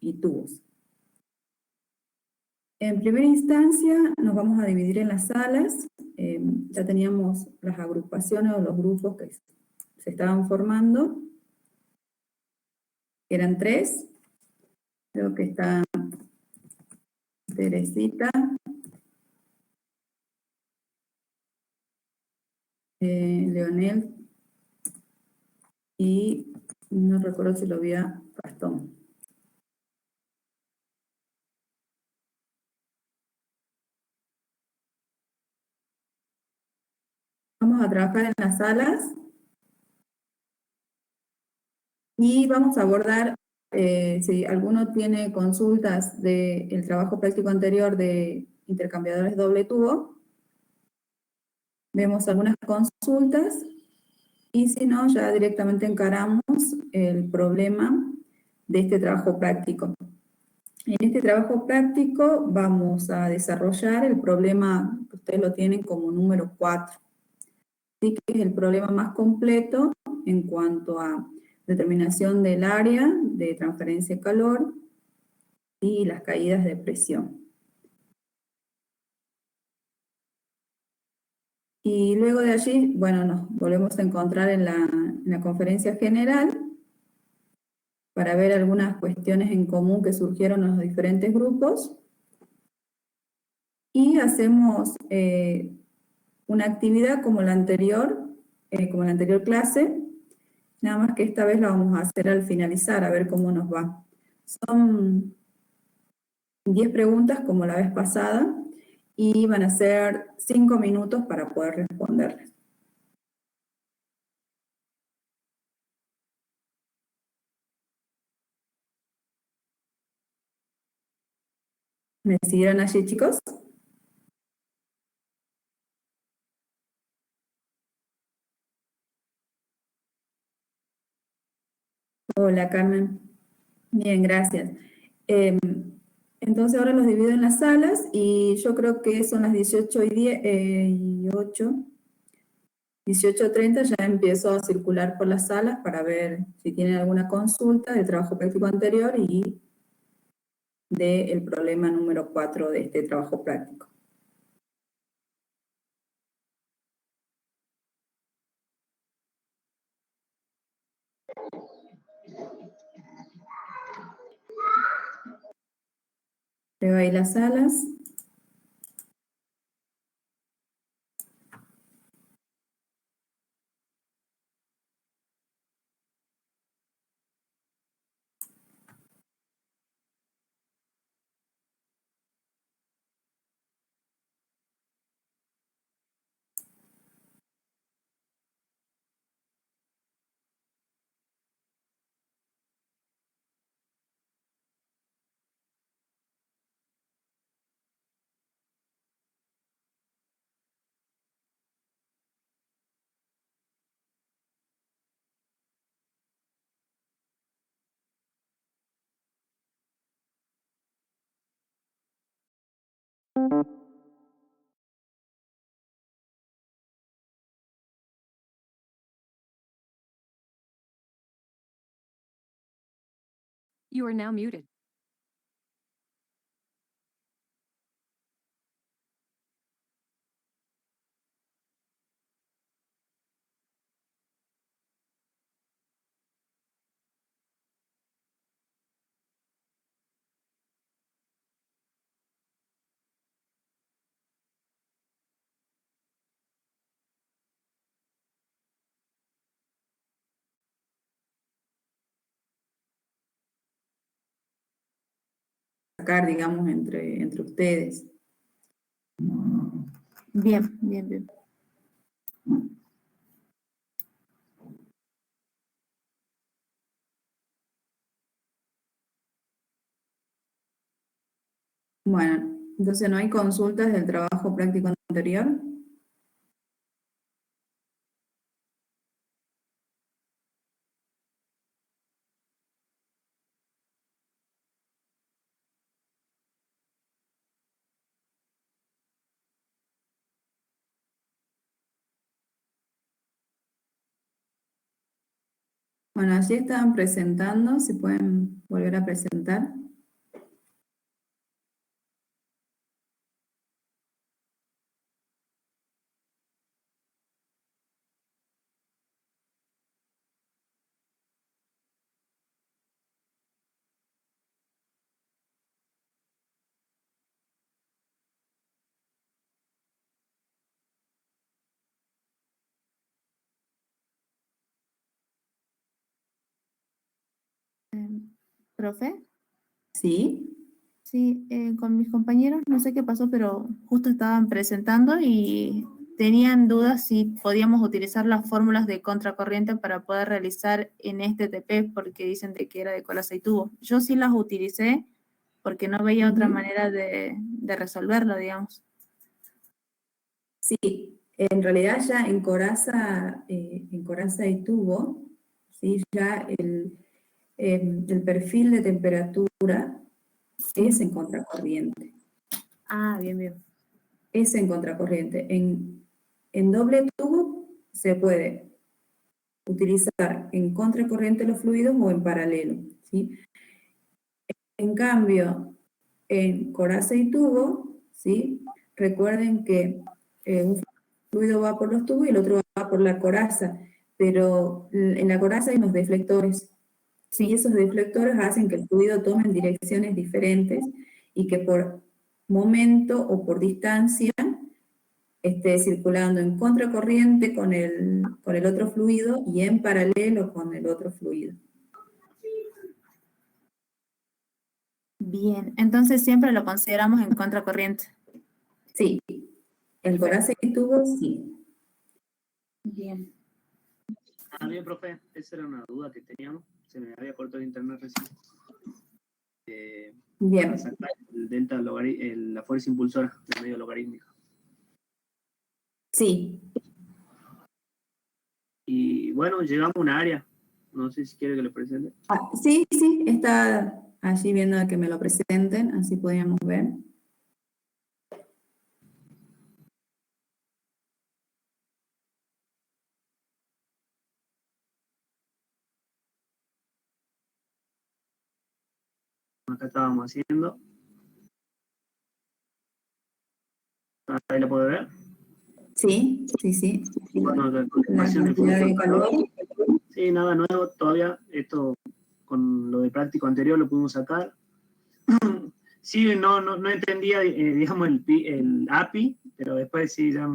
y tubos. En primera instancia nos vamos a dividir en las salas. Ya teníamos las agrupaciones o los grupos que se estaban formando. Eran 3. Creo que está Teresita, Leonel y no recuerdo si lo vi a Gastón. Vamos a trabajar en las salas y vamos a abordar, si alguno tiene consultas del trabajo práctico anterior de intercambiadores doble tubo, vemos algunas consultas y si no, ya directamente encaramos el problema de este trabajo práctico. En este trabajo práctico vamos a desarrollar el problema que ustedes lo tienen como número 4. Sí, que es el problema más completo en cuanto a determinación del área de transferencia de calor y las caídas de presión. Y luego de allí, bueno, nos volvemos a encontrar en la conferencia general para ver algunas cuestiones en común que surgieron en los diferentes grupos. Y hacemos una actividad como la anterior clase, nada más que esta vez la vamos a hacer al finalizar, a ver cómo nos va. Son 10 preguntas como la vez pasada y van a ser 5 minutos para poder responderles. ¿Me siguieron allí, chicos? Hola, Carmen. Bien, gracias. Entonces ahora los divido en las salas y yo creo que son las 18 y 10, y 8. 18:30 ya empiezo a circular por las salas para ver si tienen alguna consulta del trabajo práctico anterior y del problema número 4 de este trabajo práctico. Veo ahí las salas. You are now muted. Sacar, digamos, entre ustedes. Bien, bien, bien. Bueno, entonces no hay consultas del trabajo práctico anterior. Bueno, allí estaban presentando, si pueden volver a presentar. Profe, ¿Sí? sí, con mis compañeros no sé qué pasó, pero justo estaban presentando y tenían dudas si podíamos utilizar las fórmulas de contracorriente para poder realizar en este TP, porque dicen de que era de cola y tubo. Yo sí las utilicé porque no veía otra manera de resolverlo, digamos. Sí, en realidad ya en coraza y tubo, ¿sí? Ya el perfil de temperatura es en contracorriente. Ah, bien, bien. Es en contracorriente. En doble tubo se puede utilizar en contracorriente los fluidos o en paralelo, ¿sí? En cambio, en coraza y tubo, ¿sí? Recuerden que un fluido va por los tubos y el otro va por la coraza, pero en la coraza hay unos deflectores, y esos deflectores hacen que el fluido tome en direcciones diferentes y que por momento o por distancia esté circulando en contracorriente con el otro fluido y en paralelo con el otro fluido. Bien, entonces siempre lo consideramos en contracorriente. Sí, en coraza y tubo sí. Bien. Ah, bien, profe, esa era una duda que teníamos. Se me había cortado el internet recién. Bien. Para sacar el delta la fuerza impulsora del medio logarítmico. Sí. Y bueno, llegamos a un área. No sé si quiere que le presente. Sí, está allí viendo a que me lo presenten, así podíamos ver. Acá estábamos haciendo. Ahí lo puede ver. Sí. Bueno, la La confirmación cantidad de calor. Sí, nada nuevo todavía. Esto con lo de práctico anterior lo pudimos sacar. Sí, no entendía, digamos, el API, pero después sí ya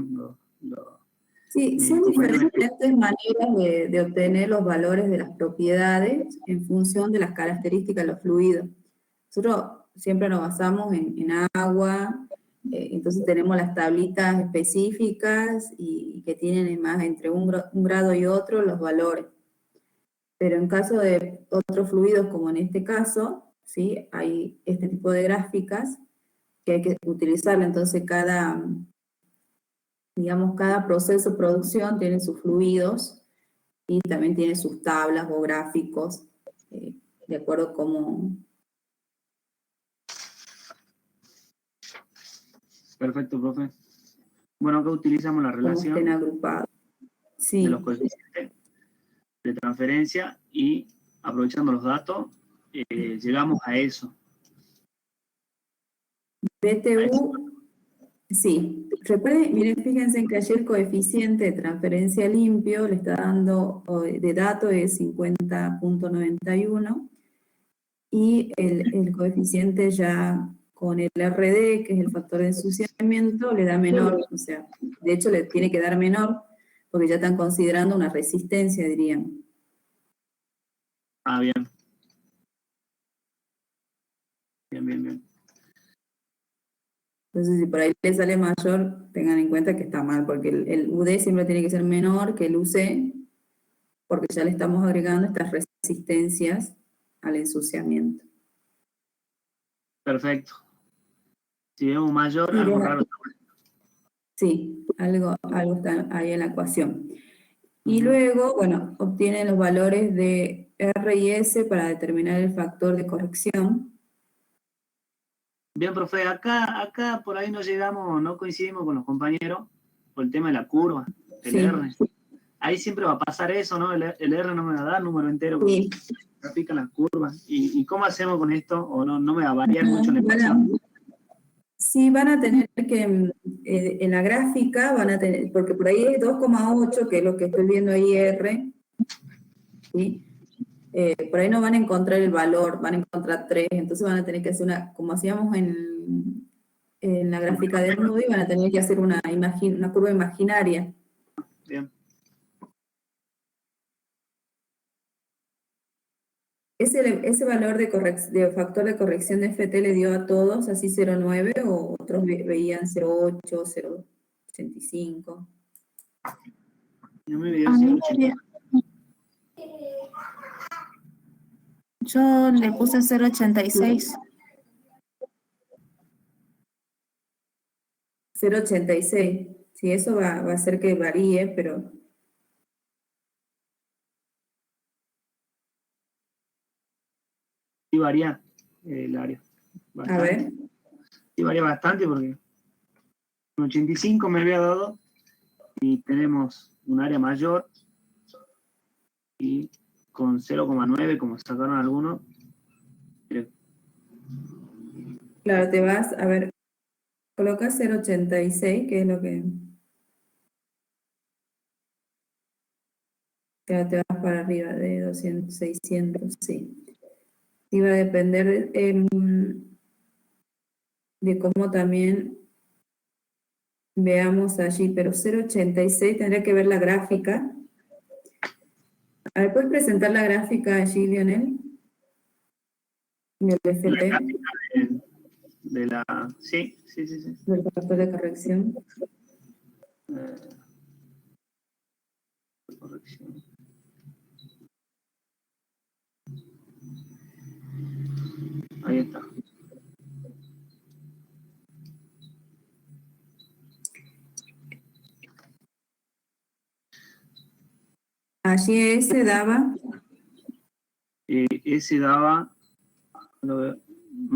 Sí, son diferentes maneras de obtener los valores de las propiedades en función de las características de los fluidos. Nosotros siempre nos basamos en agua, entonces tenemos las tablitas específicas y que tienen más entre un grado y otro los valores. Pero en caso de otros fluidos, como en este caso, ¿sí? Hay este tipo de gráficas que hay que utilizarla. Entonces digamos, cada proceso de producción tiene sus fluidos y también tiene sus tablas o gráficos, de acuerdo como... Perfecto, profe. Bueno, acá utilizamos la relación estén agrupados. Sí. de los coeficientes de transferencia y aprovechando los datos, llegamos a eso. BTU, sí. Recuerden, miren, fíjense que ayer el coeficiente de transferencia limpio le está dando de dato es 50.91 y el coeficiente ya con el RD, que es el factor de ensuciamiento, le da menor, o sea, de hecho le tiene que dar menor porque ya están considerando una resistencia, dirían. Ah, bien. Bien. Entonces, si por ahí le sale mayor, tengan en cuenta que está mal, porque el UD siempre tiene que ser menor que el UC, porque ya le estamos agregando estas resistencias al ensuciamiento. Perfecto. Si vemos mayor, algo raro. Sí, algo está ahí en la ecuación. Y luego, bueno, obtienen los valores de R y S para determinar el factor de corrección. Bien, profe, acá por ahí no llegamos, no coincidimos con los compañeros por el tema de la curva, el R. Ahí siempre va a pasar eso, ¿no? El R no me va a dar número entero, porque grafican las curvas. ¿Y cómo hacemos con esto? ¿O no me va a variar mucho la ecuación? Sí, van a tener que, en la gráfica, van a tener, porque por ahí es 2,8, que es lo que estoy viendo ahí R, ¿sí? Por ahí no van a encontrar el valor, van a encontrar 3, entonces van a tener que hacer como hacíamos en la gráfica del nudo, y van a tener que hacer una curva imaginaria. Bien. Ese valor de factor de corrección de FT le dio a todos así 0,9 o otros veían 0,8, 0,85. No me dio A mí 0,80. me dio- Yo le puse 0,86. 0,86. Sí, eso va a hacer que varíe, pero Sí varía el área. a Bastante. ver. Sí varía bastante porque un 85 me había dado y tenemos un área mayor y con 0,9 como sacaron algunos. Claro, te vas, a ver, colocas 0,86, que es lo que... Claro, te vas para arriba de 200, 600, sí. Y va a depender de cómo también veamos allí, pero 0,86 tendría que ver la gráfica. A ver, ¿puedes presentar la gráfica allí, Lionel? Del La FT, gráfica de la... Sí. del factor de corrección. Corrección. Ahí está. Allí ese daba Ese daba, no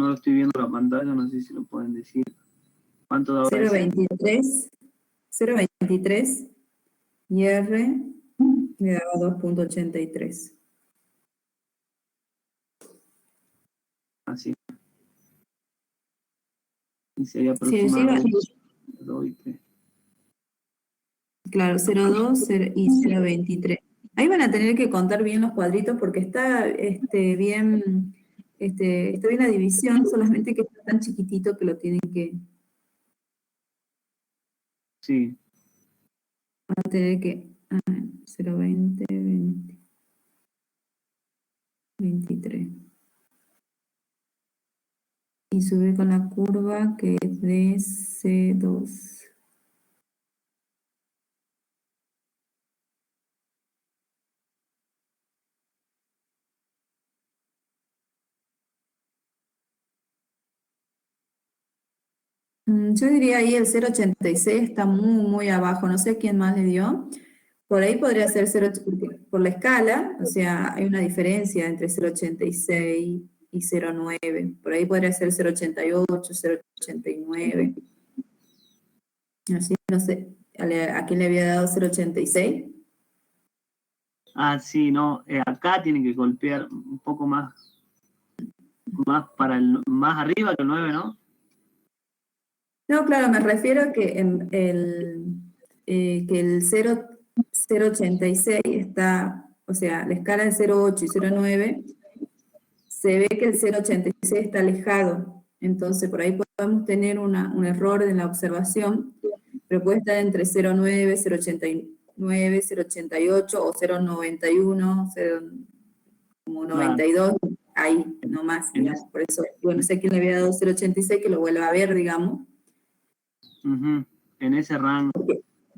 lo estoy viendo en la pantalla, no sé si lo pueden decir. ¿Cuánto daba ese? 0,23 y R le daba 2,83. Así. Y sería Sí, allí va, aproximadamente 2 y 3. claro, 0,2 y 0,23. Ahí van a tener que contar bien los cuadritos porque está bien, está bien la división, solamente que está tan chiquitito que lo tienen que Sí, van a tener que 0,20, 20, 23. Y subir con la curva que es de C2. Yo diría ahí el 0,86 está muy, muy abajo, no sé quién más le dio. Por ahí podría ser 0, por la escala, o sea, hay una diferencia entre 0,86 y 0,9. Por ahí podría ser 0,88, 0,89. Así, no sé, ¿a quién le había dado 0,86? sí, no, acá tienen que golpear un poco más para más arriba que el 9, ¿no? No, claro, me refiero a que que el 0,86 está, o sea, la escala de 0,8 y 0,9, se ve que el 0,86 está alejado. Entonces, por ahí podemos tener un error en la observación, pero puede estar entre 0,9, 0,89, 0,88 o 0,91, 0,92, ahí nomás, digamos. Por eso, bueno, no sé quién le había dado 0,86, que lo vuelva a ver, digamos. En ese rango.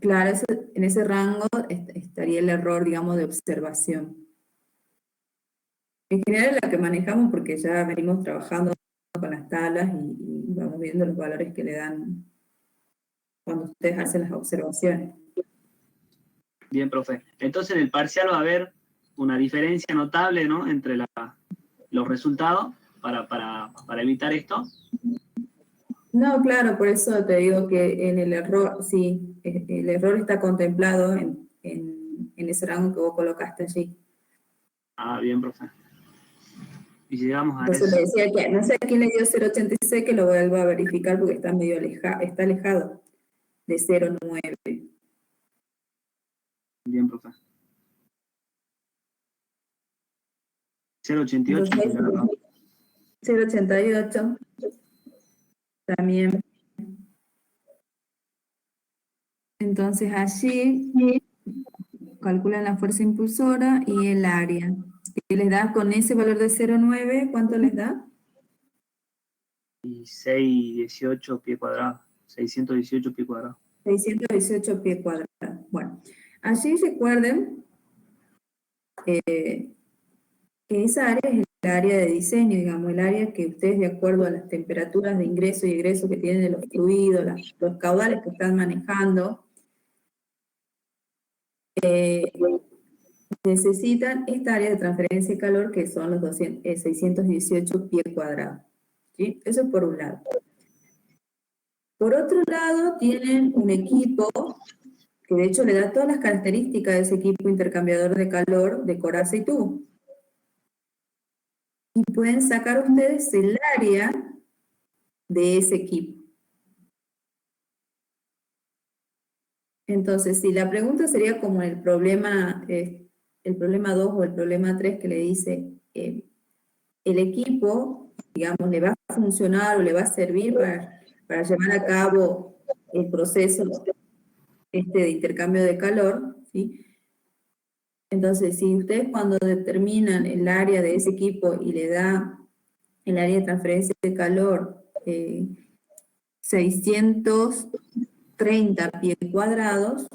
Claro, en ese rango estaría el error, digamos, de observación. En general es la que manejamos porque ya venimos trabajando con las tablas y vamos viendo los valores que le dan cuando ustedes hacen las observaciones. Bien, profe. Entonces en el parcial va a haber una diferencia notable, ¿no? Entre los resultados para evitar esto. No, claro, por eso te digo que en el error, sí, el error está contemplado en ese rango que vos colocaste allí. Bien, profe. Y llegamos a Entonces eso. le decía que no sé a quién le dio 0,86, que lo vuelva a verificar porque está medio está alejado de 0,9. Bien, profe. 0,88. Entonces, 0,88 también. Entonces allí calculan la fuerza impulsora y el área. ¿Qué les da con ese valor de 0,9? ¿Cuánto les da? Y 618 pies cuadrados. 618 pies cuadrados. 618 pies cuadrados. Bueno, allí recuerden que esa área es el área de diseño, digamos, el área que ustedes, de acuerdo a las temperaturas de ingreso y egreso que tienen de los fluidos, los caudales que están manejando, necesitan esta área de transferencia de calor que son los 618 pies cuadrados. ¿Sí? Eso es por un lado. Por otro lado, tienen un equipo que de hecho le da todas las características de ese equipo intercambiador de calor de coraza y tubo. Y pueden sacar ustedes el área de ese equipo. Entonces, si la pregunta sería como el problema 2 o el problema 3 que le dice, el equipo, digamos, le va a funcionar o le va a servir para llevar a cabo el proceso de intercambio de calor, ¿sí? Entonces, si ustedes cuando determinan el área de ese equipo y le da el área de transferencia de calor 630 pies cuadrados,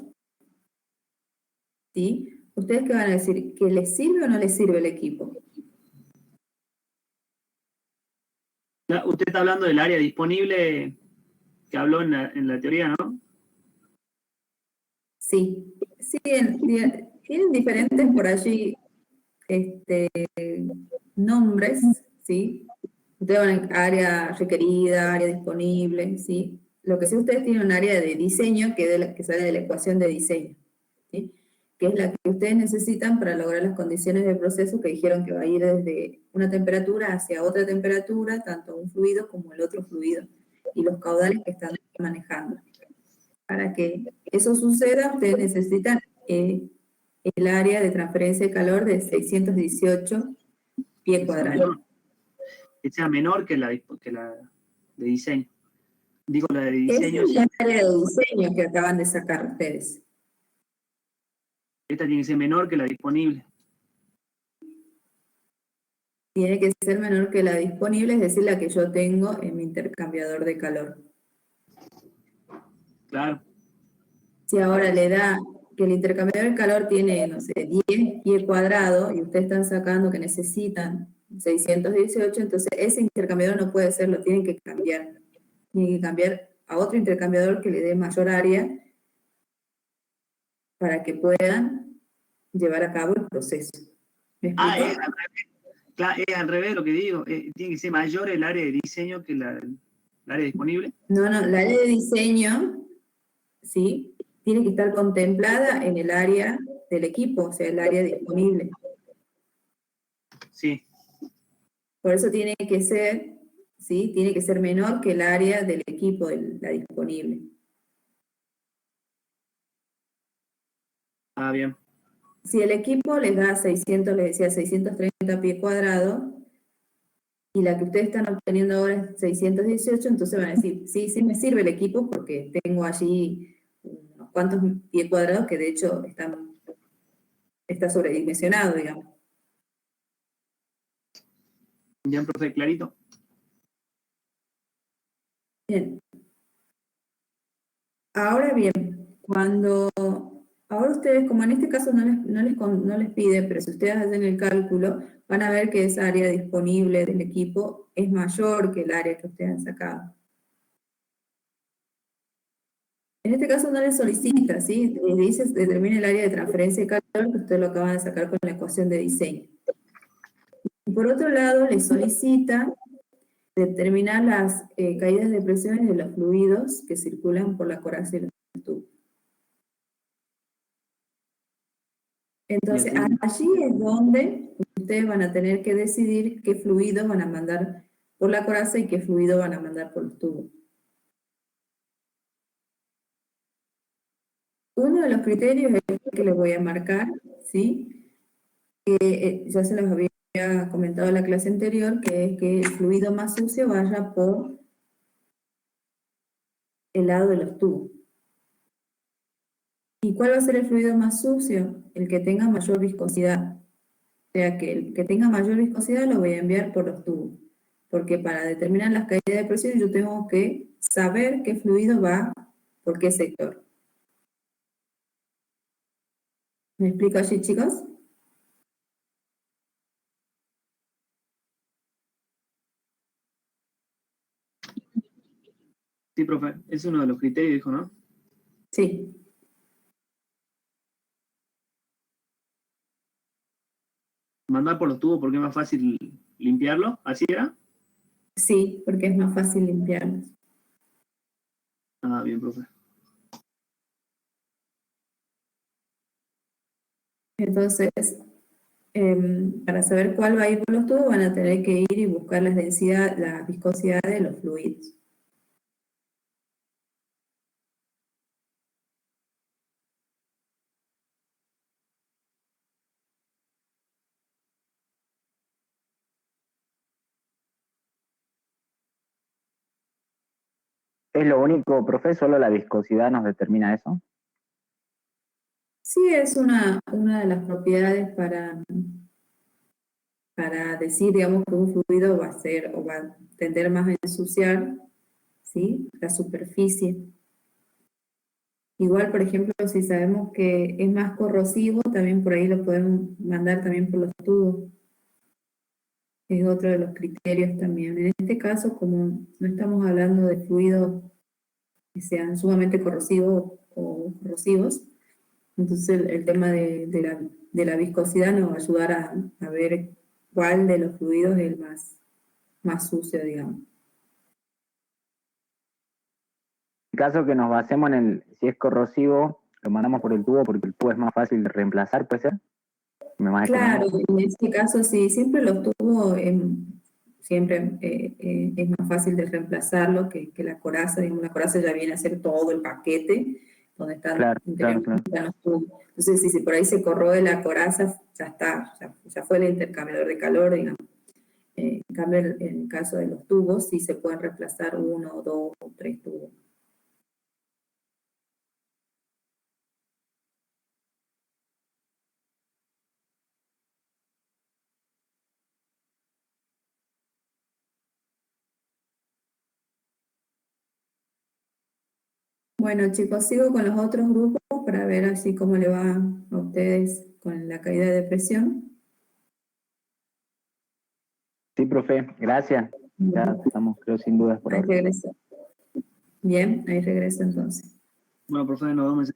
¿sí? ¿Ustedes qué van a decir? ¿Que les sirve o no les sirve el equipo? Usted está hablando del área disponible que habló en la teoría, ¿no? Sí, sí, tienen diferentes por allí nombres, ¿sí? Ustedes van a área requerida, área disponible, ¿sí? Lo que sí ustedes tienen un área de diseño que sale de la ecuación de diseño, ¿sí? Que es la que ustedes necesitan para lograr las condiciones del proceso que dijeron que va a ir desde una temperatura hacia otra temperatura, tanto un fluido como el otro fluido, y los caudales que están manejando. Para que eso suceda, ustedes necesitan el área de transferencia de calor de 618 pies cuadrados. Que sea menor que la de diseño. Digo, la de diseño. Esa es el área de diseño que acaban de sacar ustedes. Esta tiene que ser menor que la disponible. Tiene que ser menor que la disponible, es decir, la que yo tengo en mi intercambiador de calor. Claro. Si ahora le da que el intercambiador de calor tiene, no sé, 10 pies cuadrados y ustedes están sacando que necesitan 618, entonces ese intercambiador no puede ser, lo tienen que cambiar. Tienen que cambiar a otro intercambiador que le dé mayor área para que puedan llevar a cabo el proceso. ¿Me explico? Es al revés. Claro, es al revés lo que digo. Tiene que ser mayor el área de diseño que el área disponible. No, la área de diseño, ¿sí? Tiene que estar contemplada en el área del equipo, o sea, el área disponible. Sí. Por eso tiene que ser, ¿sí? Tiene que ser menor que el área del equipo, la disponible. Ah, bien. Si el equipo les da 600, les decía 630 pies cuadrados, y la que ustedes están obteniendo ahora es 618, entonces van a decir, sí, sí me sirve el equipo porque tengo allí unos cuantos pies cuadrados que de hecho está sobredimensionado, digamos. Bien, profe, clarito. Bien. Ahora bien, ahora ustedes, como en este caso no les pide, pero si ustedes hacen el cálculo, van a ver que esa área disponible del equipo es mayor que el área que ustedes han sacado. En este caso no les solicita, ¿sí? Les dice, determine el área de transferencia de calor, que ustedes lo acaban de sacar con la ecuación de diseño. Y por otro lado, les solicita determinar las caídas de presiones de los fluidos que circulan por la coraza y los tubos. Entonces, allí es donde ustedes van a tener que decidir qué fluidos van a mandar por la coraza y qué fluido van a mandar por los tubos. Uno de los criterios es el que les voy a marcar, ¿sí? Ya se los había comentado en la clase anterior, que es que el fluido más sucio vaya por el lado de los tubos. ¿Y cuál va a ser el fluido más sucio? El que tenga mayor viscosidad. sea que el que tenga mayor viscosidad lo voy a enviar por los tubos, porque para determinar las caídas de presión yo tengo que saber qué fluido va por qué sector. ¿Me explico allí, chicos? Sí, profe, es uno de los criterios, dijo, ¿no? Sí, Mandar por los tubos porque es más fácil limpiarlo, ¿así era? sí, porque es más fácil limpiarlos. Ah, bien, profe. Entonces, para saber cuál va a ir por los tubos van a tener que ir y buscar la densidad, la viscosidad de los fluidos. ¿Es lo único, profe? ¿Solo la viscosidad nos determina eso? Sí, es una de las propiedades para decir, digamos, que un fluido va a ser o va a tender más a ensuciar, ¿sí? La superficie. Igual, por ejemplo, si sabemos que es más corrosivo, también por ahí lo podemos mandar también por los tubos. Es otro de los criterios también. En este caso, como no estamos hablando de fluidos que sean sumamente corrosivos o corrosivos, entonces el tema de la viscosidad nos va a ayudar a ver cuál de los fluidos es el más sucio, digamos. En caso que nos basemos en si es corrosivo, lo mandamos por el tubo porque el tubo es más fácil de reemplazar, ¿puede ser? Más Claro, económico. en este caso sí, siempre los tubos, siempre es más fácil de reemplazarlo que la coraza. Digamos, la coraza ya viene a ser todo el paquete donde están Claro, claro, claro. interiormente los tubos. Entonces, si por ahí se corroe la coraza, ya está, ya fue el intercambiador de calor, digamos. En cambio, en el caso de los tubos, sí se pueden reemplazar uno, dos o tres tubos. Bueno, chicos, sigo con los otros grupos para ver así cómo le va a ustedes con la caída de presión. Sí, profe, gracias. Ya estamos, creo, sin dudas por Ahí ahora. regreso. Bien, ahí regreso entonces. Bueno, profe, nos vemos.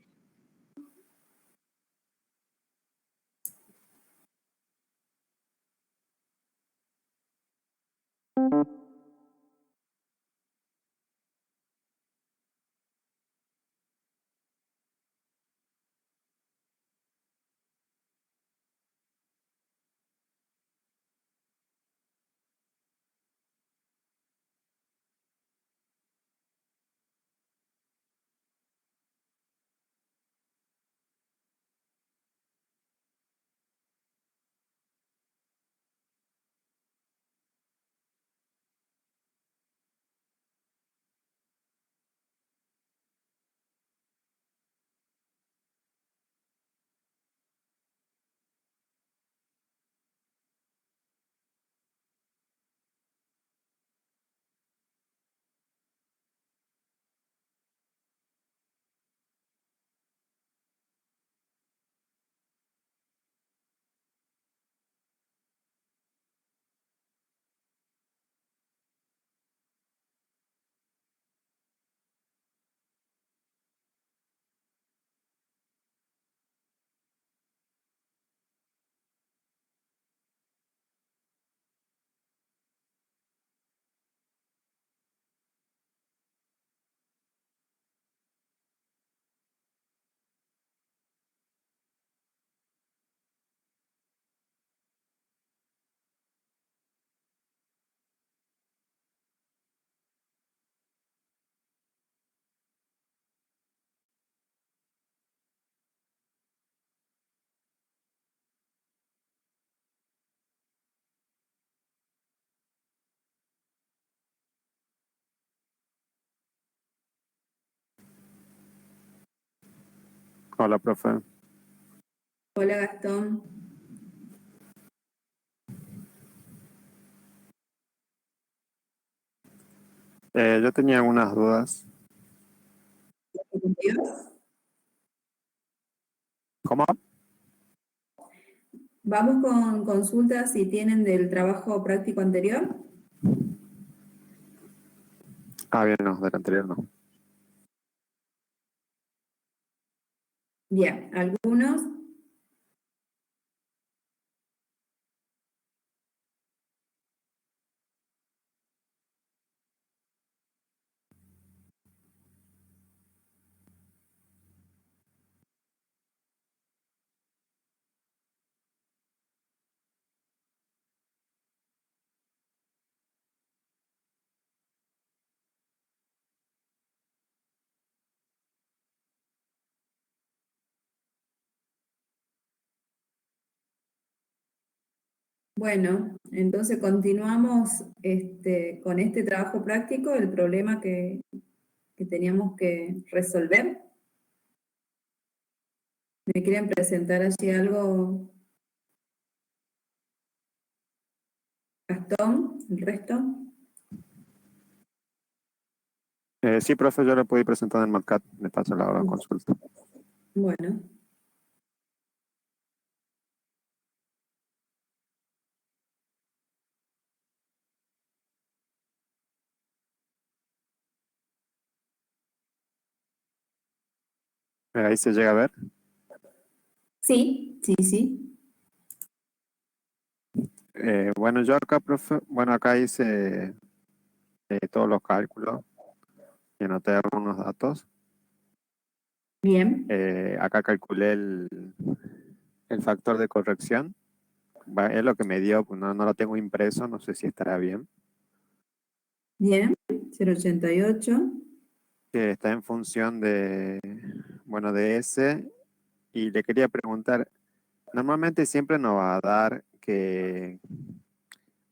Hola, profe. Hola, Gastón. Yo tenía algunas dudas. ¿Cómo? Vamos con consultas si tienen del trabajo práctico anterior. Ah, bien, no, del anterior no. Bien, algunos. Bueno, entonces continuamos con este trabajo práctico, el problema que teníamos que resolver. ¿Me quieren presentar allí algo, Gastón, el resto? Sí, profe, yo le puedo ir presentando en Marcat, me paso la hora de consulta. Bueno. Ahí se llega a ver. Sí, sí, sí. Bueno, yo acá, profe, bueno, acá hice todos los cálculos y anoté algunos datos. Bien, Acá calculé el factor de corrección. Es lo que me dio, pues no lo tengo impreso, no sé si estará bien. bien. 0,88. Que está en función de, bueno, de S. Y le quería preguntar, normalmente siempre nos va a dar que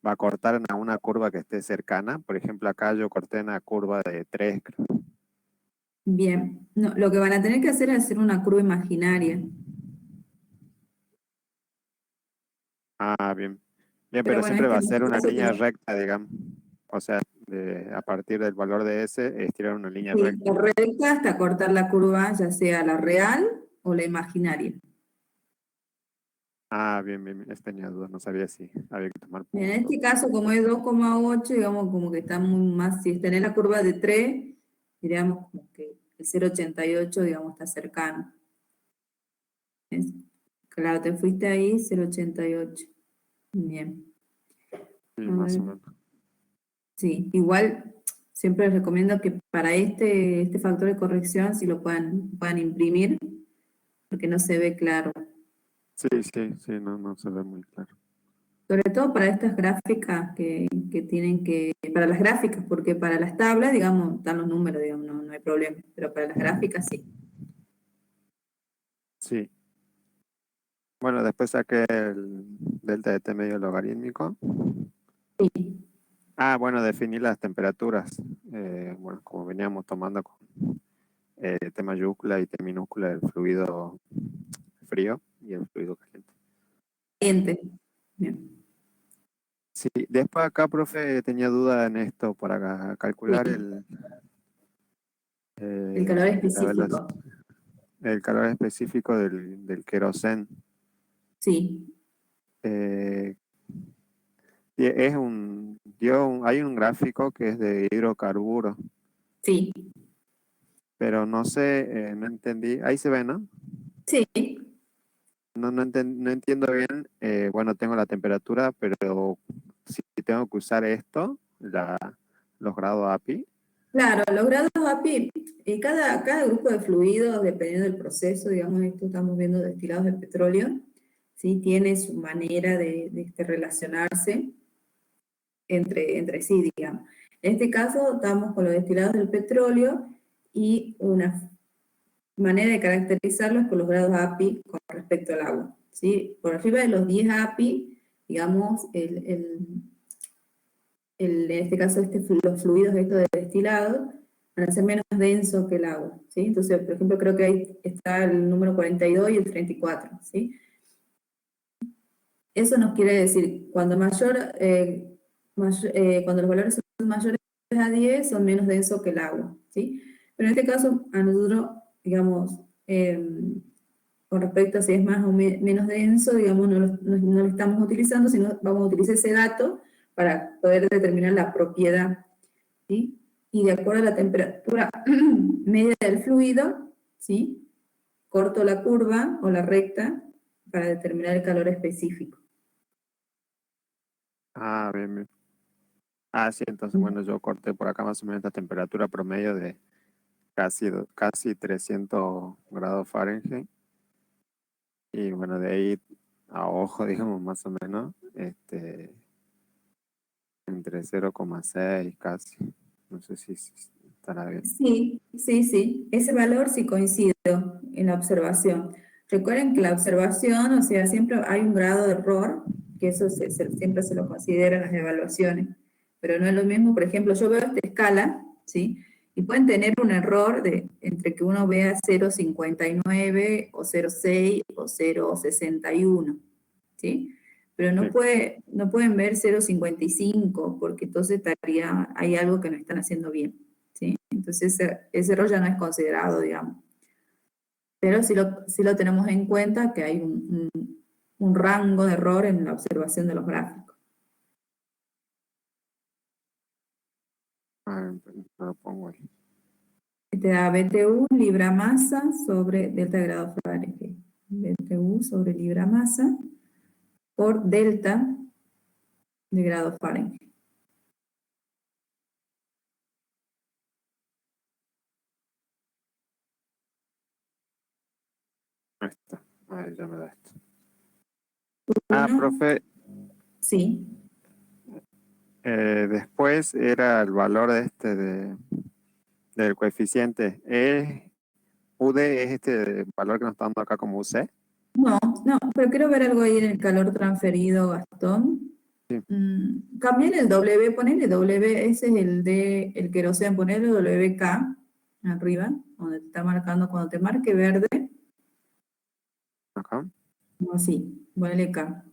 va a cortar en alguna curva que esté cercana. Por ejemplo, acá yo corté en una curva de 3, creo. Bien. No, lo que van a tener que hacer es hacer una curva imaginaria. Ah, bien. Bien, Pero pero bueno, siempre va a en ser este una caso línea recta, digamos. O sea, a partir del valor de S, estirar una línea sí, recta. la recta hasta cortar la curva, ya sea la real o la imaginaria. Ah, bien, bien, bien. Tenía dudas, no sabía si había que tomar En puntos. este caso, como es 2,8, digamos como que está muy más, si tenés la curva de 3, diríamos como que el 0,88, digamos, está cercano. ¿Ves? Claro, te fuiste ahí, 0,88. Bien. Sí, A más ver. o menos. Sí, igual siempre les recomiendo que para este factor de corrección, si lo puedan imprimir, porque no se ve claro. Sí, sí, sí, no se ve muy claro. Sobre todo para estas gráficas que tienen que, para las gráficas, porque para las tablas, digamos, están los números, digamos, no hay problema, pero para las gráficas sí. Sí. Bueno, después saqué el delta de T medio logarítmico. Sí, Ah, bueno, definir las temperaturas. Bueno, como veníamos tomando con T mayúscula y T minúscula, el fluido frío y el fluido caliente. siguiente. Bien. Sí, después acá, profe, tenía duda en esto para calcular Sí, el calor a ver, específico. el calor específico del querosén. Sí, Eh, y hay un gráfico que es de hidrocarburos, sí, pero no sé, no entendí. Ahí se ve, ¿no? sí. No entiendo bien. Bueno, tengo la temperatura, pero si tengo que usar esto, los grados API. Claro, los grados API, cada grupo de fluidos, dependiendo del proceso, digamos, esto estamos viendo destilados de petróleo, ¿sí? Tiene su manera de relacionarse entre sí, digamos. En este caso, estamos con los destilados del petróleo y una manera de caracterizarlos con los grados API con respecto al agua, ¿sí? Por arriba de los 10 API, digamos, en este caso los fluidos estos de destilado van a ser menos densos que el agua, ¿sí? Entonces, por ejemplo, creo que ahí está el número 42 y el 34, ¿sí? Eso nos quiere decir, cuando los valores son mayores a 10 son menos densos que el agua, ¿sí? Pero en este caso, a nosotros, digamos, con respecto a si es más o menos denso, digamos, no lo estamos utilizando, sino vamos a utilizar ese dato para poder determinar la propiedad, ¿sí? Y de acuerdo a la temperatura media del fluido, ¿sí? Corto la curva o la recta para determinar el calor específico. Ah, bien, bien. Ah, sí, entonces, bueno, yo corté por acá más o menos la temperatura promedio de casi 300 grados Fahrenheit. Y bueno, de ahí a ojo, digamos, más o menos, entre 0,6 casi. No sé si estará bien. Sí, sí, sí. Ese valor sí coincido en la observación. Recuerden que la observación, o sea, siempre hay un grado de error, que eso siempre se lo considera en las evaluaciones, pero no es lo mismo. Por ejemplo, yo veo esta escala, ¿sí? Y pueden tener un error entre que uno vea 0,59 o 0,6 o 0,61, ¿sí? Pero Sí. no pueden ver 0,55 porque entonces hay algo que no están haciendo bien, ¿sí? Entonces ese error ya no es considerado, digamos. Pero sí lo tenemos en cuenta que hay un rango de error en la observación de los gráficos. Ah, lo pongo ahí. Te da BTU, libra masa sobre delta de grados Fahrenheit. BTU sobre libra masa por delta de grados Fahrenheit. Ahí está. Ahí ya me da esto. Ah, Uno, profe, sí. después era el valor del coeficiente. UD es este valor que nos está dando acá como UC. No, no, pero quiero ver algo ahí en el calor transferido, Gastón. Sí. Cambien el W, ponele W, ese es el queroseno, ponele WK arriba, donde te está marcando, cuando te marque verde, Acá. como así, ponele K.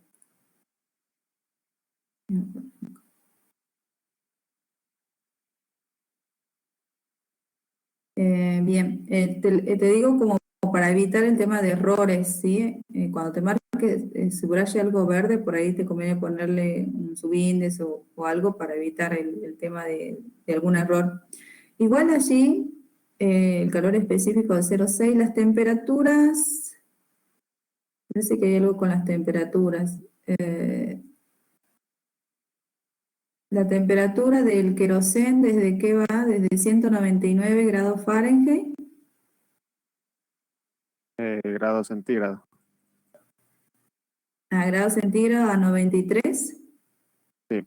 Bien, te digo como para evitar el tema de errores, ¿sí? Cuando te marque, si hubiera algo verde, por ahí te conviene ponerle un subíndice o algo para evitar el tema de algún error. Igual allí, el calor específico de 0,6, las temperaturas, parece que hay algo con las temperaturas. La temperatura del queroseno, ¿desde qué va? Desde 199 grados Fahrenheit Grados centígrados. a grados centígrados a 93 Sí.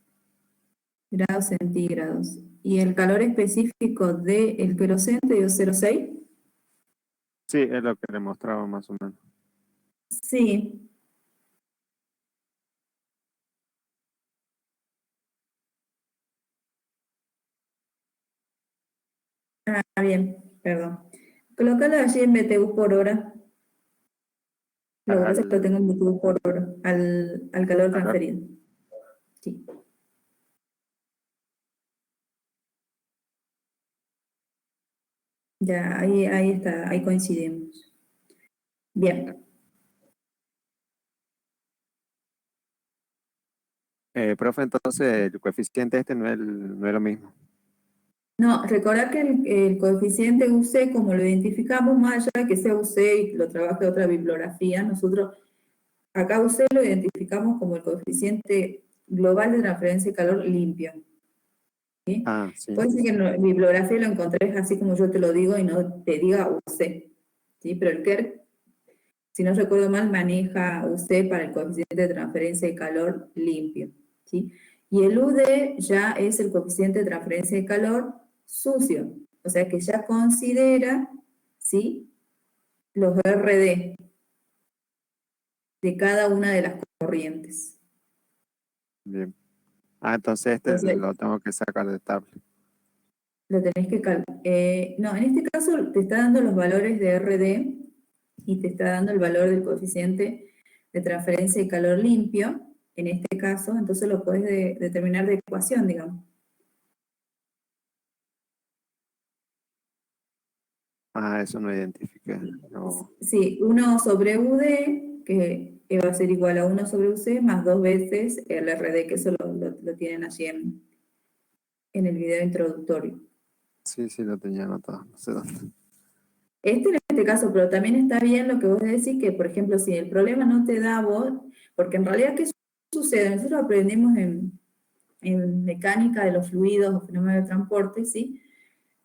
grados centígrados. ¿Y el calor específico del queroseno te dio 0,6? Sí, es lo que le mostraba más o menos. Sí. Ah, bien, perdón. Colócalo allí en BTU por hora. Lo que pasa es que lo tengo en BTU por hora, al calor transferido. Sí. Ya, ahí está, ahí coincidimos. Bien. Profe, entonces el coeficiente no es lo mismo. No, recordar que el coeficiente UC, como lo identificamos, más allá de que sea UC y lo trabaje otra bibliografía, nosotros acá UC lo identificamos como el coeficiente global de transferencia de calor limpio. ¿Sí? Ah, sí. Puede ser que en la bibliografía lo encontrés así como yo te lo digo y no te diga UC, ¿sí? Pero el KERC, si no recuerdo mal, maneja UC para el coeficiente de transferencia de calor limpio, ¿sí? Y el UD ya es el coeficiente de transferencia de calor sucio, o sea que ya considera, ¿sí?, los RD de cada una de las corrientes. Bien. Ah, entonces Entonces, lo tengo que sacar de tabla. lo tenés que no, en este caso te está dando los valores de RD y te está dando el valor del coeficiente de transferencia de calor limpio, en este caso, entonces lo puedes determinar de ecuación, digamos. Ah, eso no identifica. No. Sí, 1 sobre UD, que va a ser igual a 1 sobre UC, más 2 veces el RD, que eso lo tienen allí en el video introductorio. Sí, sí, lo tenía anotado. No sé dónde. En este caso, pero también está bien lo que vos decís, que por ejemplo, si el problema no te da vos, porque en realidad, ¿qué sucede? Nosotros aprendimos en mecánica de los fluidos o fenómenos de transporte, ¿sí?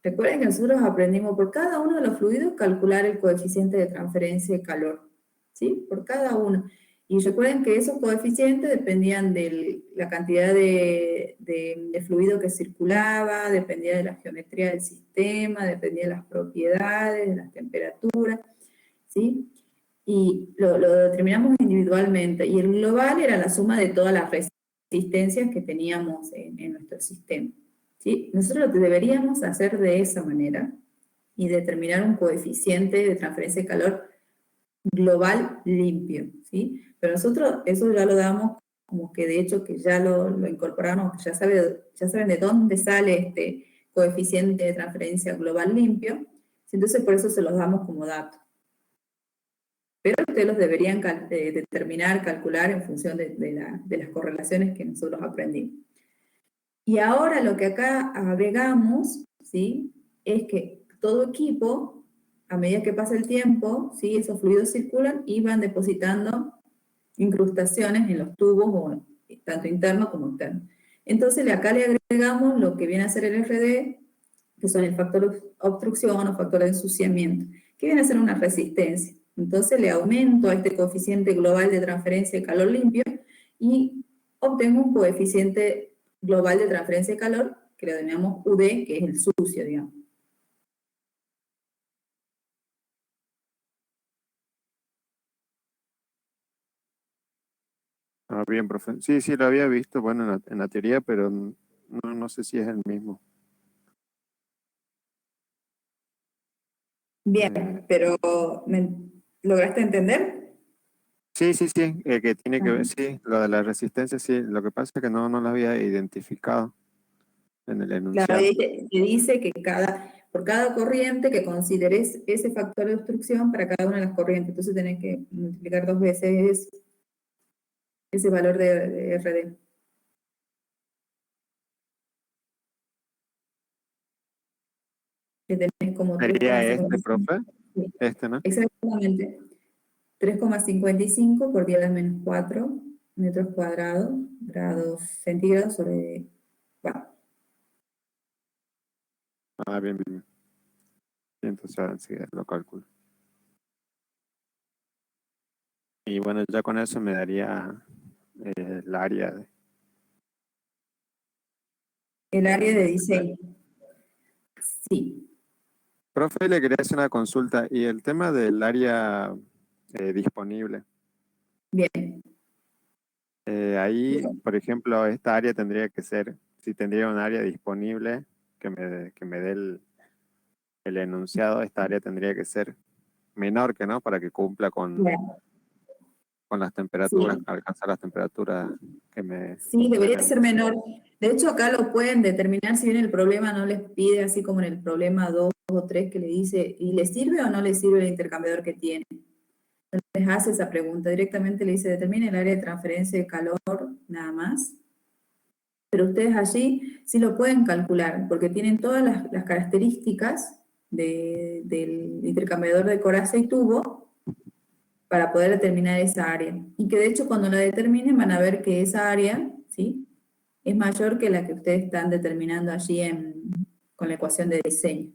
Recuerden que nosotros aprendimos por cada uno de los fluidos calcular el coeficiente de transferencia de calor, ¿sí? Por cada uno. Y recuerden que esos coeficientes dependían de la cantidad de fluido que circulaba, dependía de la geometría del sistema, dependía de las propiedades, de las temperaturas, ¿sí? Y lo determinamos individualmente. Y el global era la suma de todas las resistencias que teníamos en nuestro sistema, ¿sí? Nosotros lo que deberíamos hacer de esa manera y determinar un coeficiente de transferencia de calor global limpio, ¿sí? Pero nosotros eso ya lo damos como que de hecho que ya lo incorporamos, que ya saben de dónde sale este coeficiente de transferencia global limpio, entonces por eso se los damos como dato. Pero ustedes los deberían determinar, calcular en función de las correlaciones que nosotros aprendimos. Y ahora lo que acá agregamos, ¿sí? Es que todo equipo, a medida que pasa el tiempo, ¿sí? Esos fluidos circulan y van depositando incrustaciones en los tubos, tanto internos como externos. Entonces acá le agregamos lo que viene a ser el RD, que son el factor de obstrucción o factor de ensuciamiento, que viene a ser una resistencia. Entonces le aumento a este coeficiente global de transferencia de calor limpio y obtengo un coeficiente global de transferencia de calor, que lo denominamos UD, que es el sucio, digamos. Ah, bien, profe. Sí, sí, lo había visto, bueno, en la teoría, pero no sé si es el mismo. Bien, pero ¿lograste entender? Sí, sí, sí, que tiene que ver, Ah. sí, lo de la resistencia, sí. Lo que pasa es que no lo había identificado en el Claro, enunciado. te dice que por cada corriente que consideres ese factor de obstrucción para cada una de las corrientes. Entonces tenés que multiplicar 2 veces ese valor de RD. Que tenés como ¿Sería este, 3,55. profe? Sí, Este, ¿no? exactamente. 3,55 por 10 a la menos 4 metros cuadrados, grados centígrados sobre 4. Ah, bien, bien. Sí, entonces ahora enseguida lo calculo. Y bueno, ya con eso me daría el área de... El área de diseño. Sí. Profe, le quería hacer una consulta. Y el tema del área disponible. Bien. Ahí, por ejemplo, esta área tendría que ser, si tendría un área disponible que me dé el enunciado, esta área tendría que ser menor que no, para que cumpla Bien. con las Sí. temperaturas, alcanzar las temperaturas que me... Sí, debería ser menor. De hecho, acá lo pueden determinar si bien el problema no les pide, así como en el problema 2 o 3 que le dice, ¿y le sirve o no le sirve el intercambiador que tiene? Les hace esa pregunta. Directamente le dice, determine el área de transferencia de calor, nada más. Pero ustedes allí sí lo pueden calcular, porque tienen todas las características del intercambiador de coraza y tubo para poder determinar esa área. Y que de hecho cuando la determinen van a ver que esa área, ¿sí?, es mayor que la que ustedes están determinando allí con la ecuación de diseño.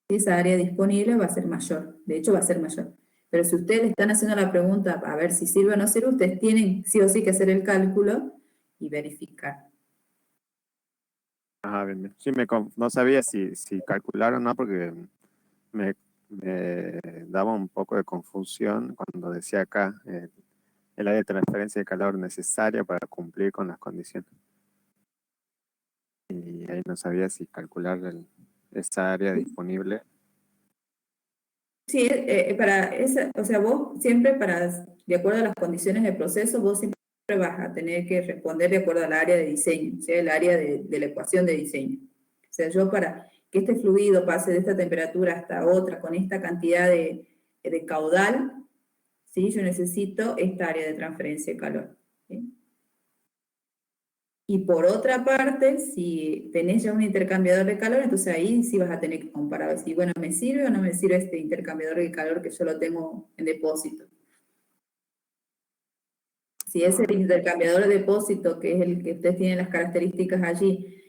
Esa área disponible va a ser mayor, de hecho va a ser mayor. Pero si ustedes le están haciendo la pregunta a ver si sirve o no sirve, ustedes tienen sí o sí que hacer el cálculo y verificar. Ah, bien, bien. Sí, no sabía si calcular o no, porque me daba un poco de confusión cuando decía acá el área de transferencia de calor necesaria para cumplir con las condiciones. Y ahí no sabía si calcular esa área disponible. Sí, o sea, vos siempre de acuerdo a las condiciones del proceso, vos siempre vas a tener que responder de acuerdo al área de diseño, o sea, el área de la ecuación de diseño. O sea, yo para que este fluido pase de esta temperatura hasta otra con esta cantidad de caudal, ¿sí? Yo necesito esta área de transferencia de calor, ¿sí? Y por otra parte, si tenés ya un intercambiador de calor, entonces ahí sí vas a tener que comparar, si bueno, ¿me sirve o no me sirve este intercambiador de calor que yo lo tengo en depósito? Si es el intercambiador de depósito, que es el que ustedes tienen las características allí,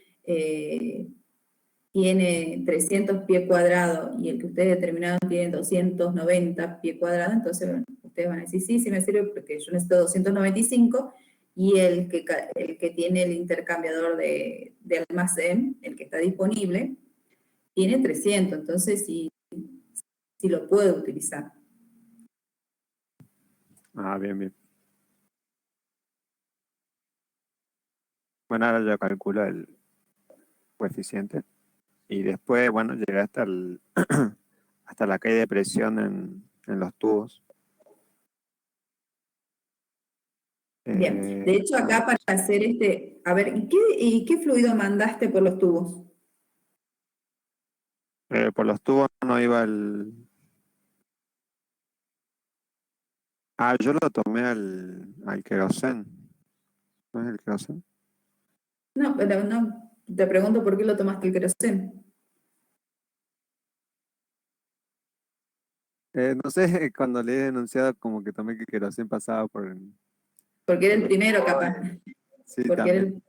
tiene 300 pies cuadrados y el que ustedes determinaron tiene 290 pies cuadrados, entonces bueno, ustedes van a decir, sí, sí me sirve porque yo necesito 295, y el que tiene el intercambiador de almacén, el que está disponible, tiene 300, entonces sí, sí lo puedo utilizar. Ah, bien, bien. Bueno, ahora yo calculo el coeficiente y después, bueno, llegué hasta hasta la caída de presión en los tubos. Bien, de hecho acá para hacer a ver, ¿y qué fluido mandaste por los tubos? Por los tubos no iba el... Ah, yo lo tomé al queroseno. ¿No es el queroseno? No, pero no, te pregunto por qué lo tomaste el queroseno. No sé, cuando le he denunciado como que tomé que queroseno pasaba por... Porque era por el los primero tubos. capaz. Sí, Porque era también.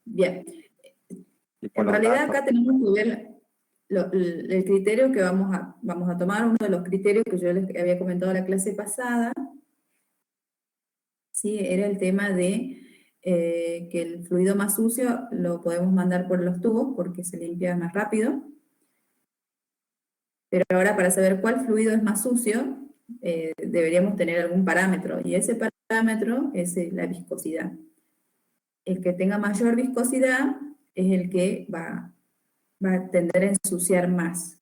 bien. Y por En los realidad datos. acá tenemos que ver el criterio que vamos a tomar, uno de los criterios que yo les había comentado en la clase pasada, ¿sí? Era el tema de que el fluido más sucio lo podemos mandar por los tubos porque se limpia más rápido. Pero ahora para saber cuál fluido es más sucio, deberíamos tener algún parámetro, y ese parámetro es la viscosidad. El que tenga mayor viscosidad es el que va a tender a ensuciar más.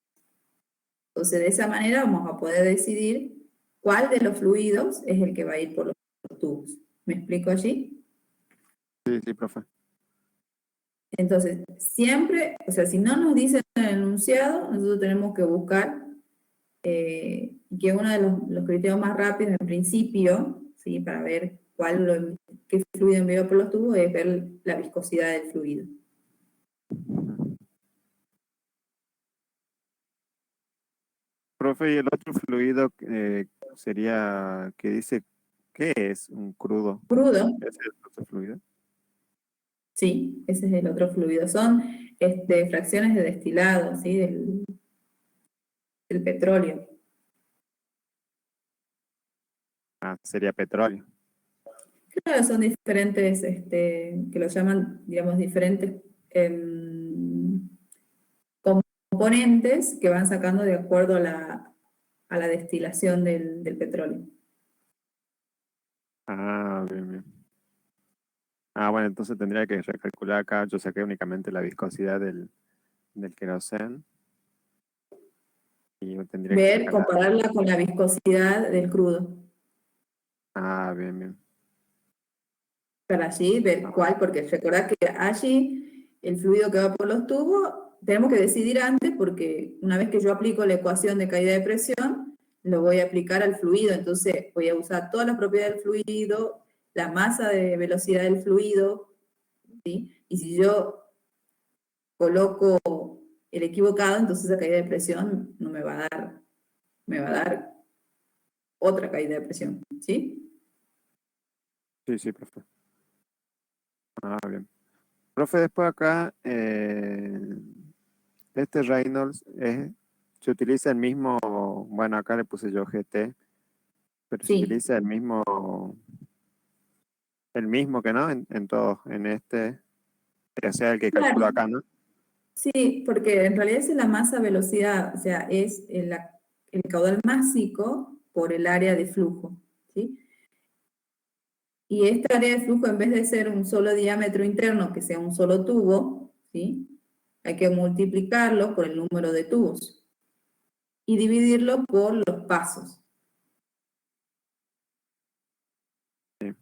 Entonces, de esa manera vamos a poder decidir cuál de los fluidos es el que va a ir por los tubos. ¿Me explico allí? Sí, sí, profe. Entonces, siempre, o sea, si no nos dicen en el enunciado, nosotros tenemos que buscar que uno de los criterios más rápidos en principio, ¿sí? Para ver qué fluido enviado por los tubos, es ver la viscosidad del fluido. Profe, y el otro fluido sería que dice, ¿qué es un crudo? Crudo, ¿Ese es el otro fluido? sí, ese es el otro fluido. Son fracciones de destilado, ¿sí? Del petróleo. Ah, sería petróleo. Claro, son diferentes, que lo llaman, digamos, diferentes componentes que van sacando de acuerdo a la destilación del petróleo. Ah, bien, bien. Ah, bueno, entonces tendría que recalcular acá. Yo saqué únicamente la viscosidad del queroseno y yo tendría que Ver, sacar la... compararla con la viscosidad del crudo. Ah, bien, bien. Para allí ver Ah, cuál, porque recordad que allí el fluido que va por los tubos, tenemos que decidir antes, porque una vez que yo aplico la ecuación de caída de presión, lo voy a aplicar al fluido, entonces voy a usar todas las propiedades del fluido, la masa de velocidad del fluido, ¿sí? Y si yo coloco el equivocado, entonces esa caída de presión no me va a dar, me va a dar otra caída de presión, ¿sí? sí, sí, profe. Ah, bien. Profe, después acá, este Reynolds se utiliza el mismo, bueno, acá le puse yo GT, pero se Sí. utiliza el mismo que no, en todos, en este, o sea, el que calculo Claro. acá, ¿no? Sí, porque en realidad es la masa velocidad, o sea, es el caudal másico por el área de flujo, ¿sí? Y esta área de flujo, en vez de ser un solo diámetro interno, que sea un solo tubo, ¿sí? Hay que multiplicarlo por el número de tubos y dividirlo por los pasos. Sí.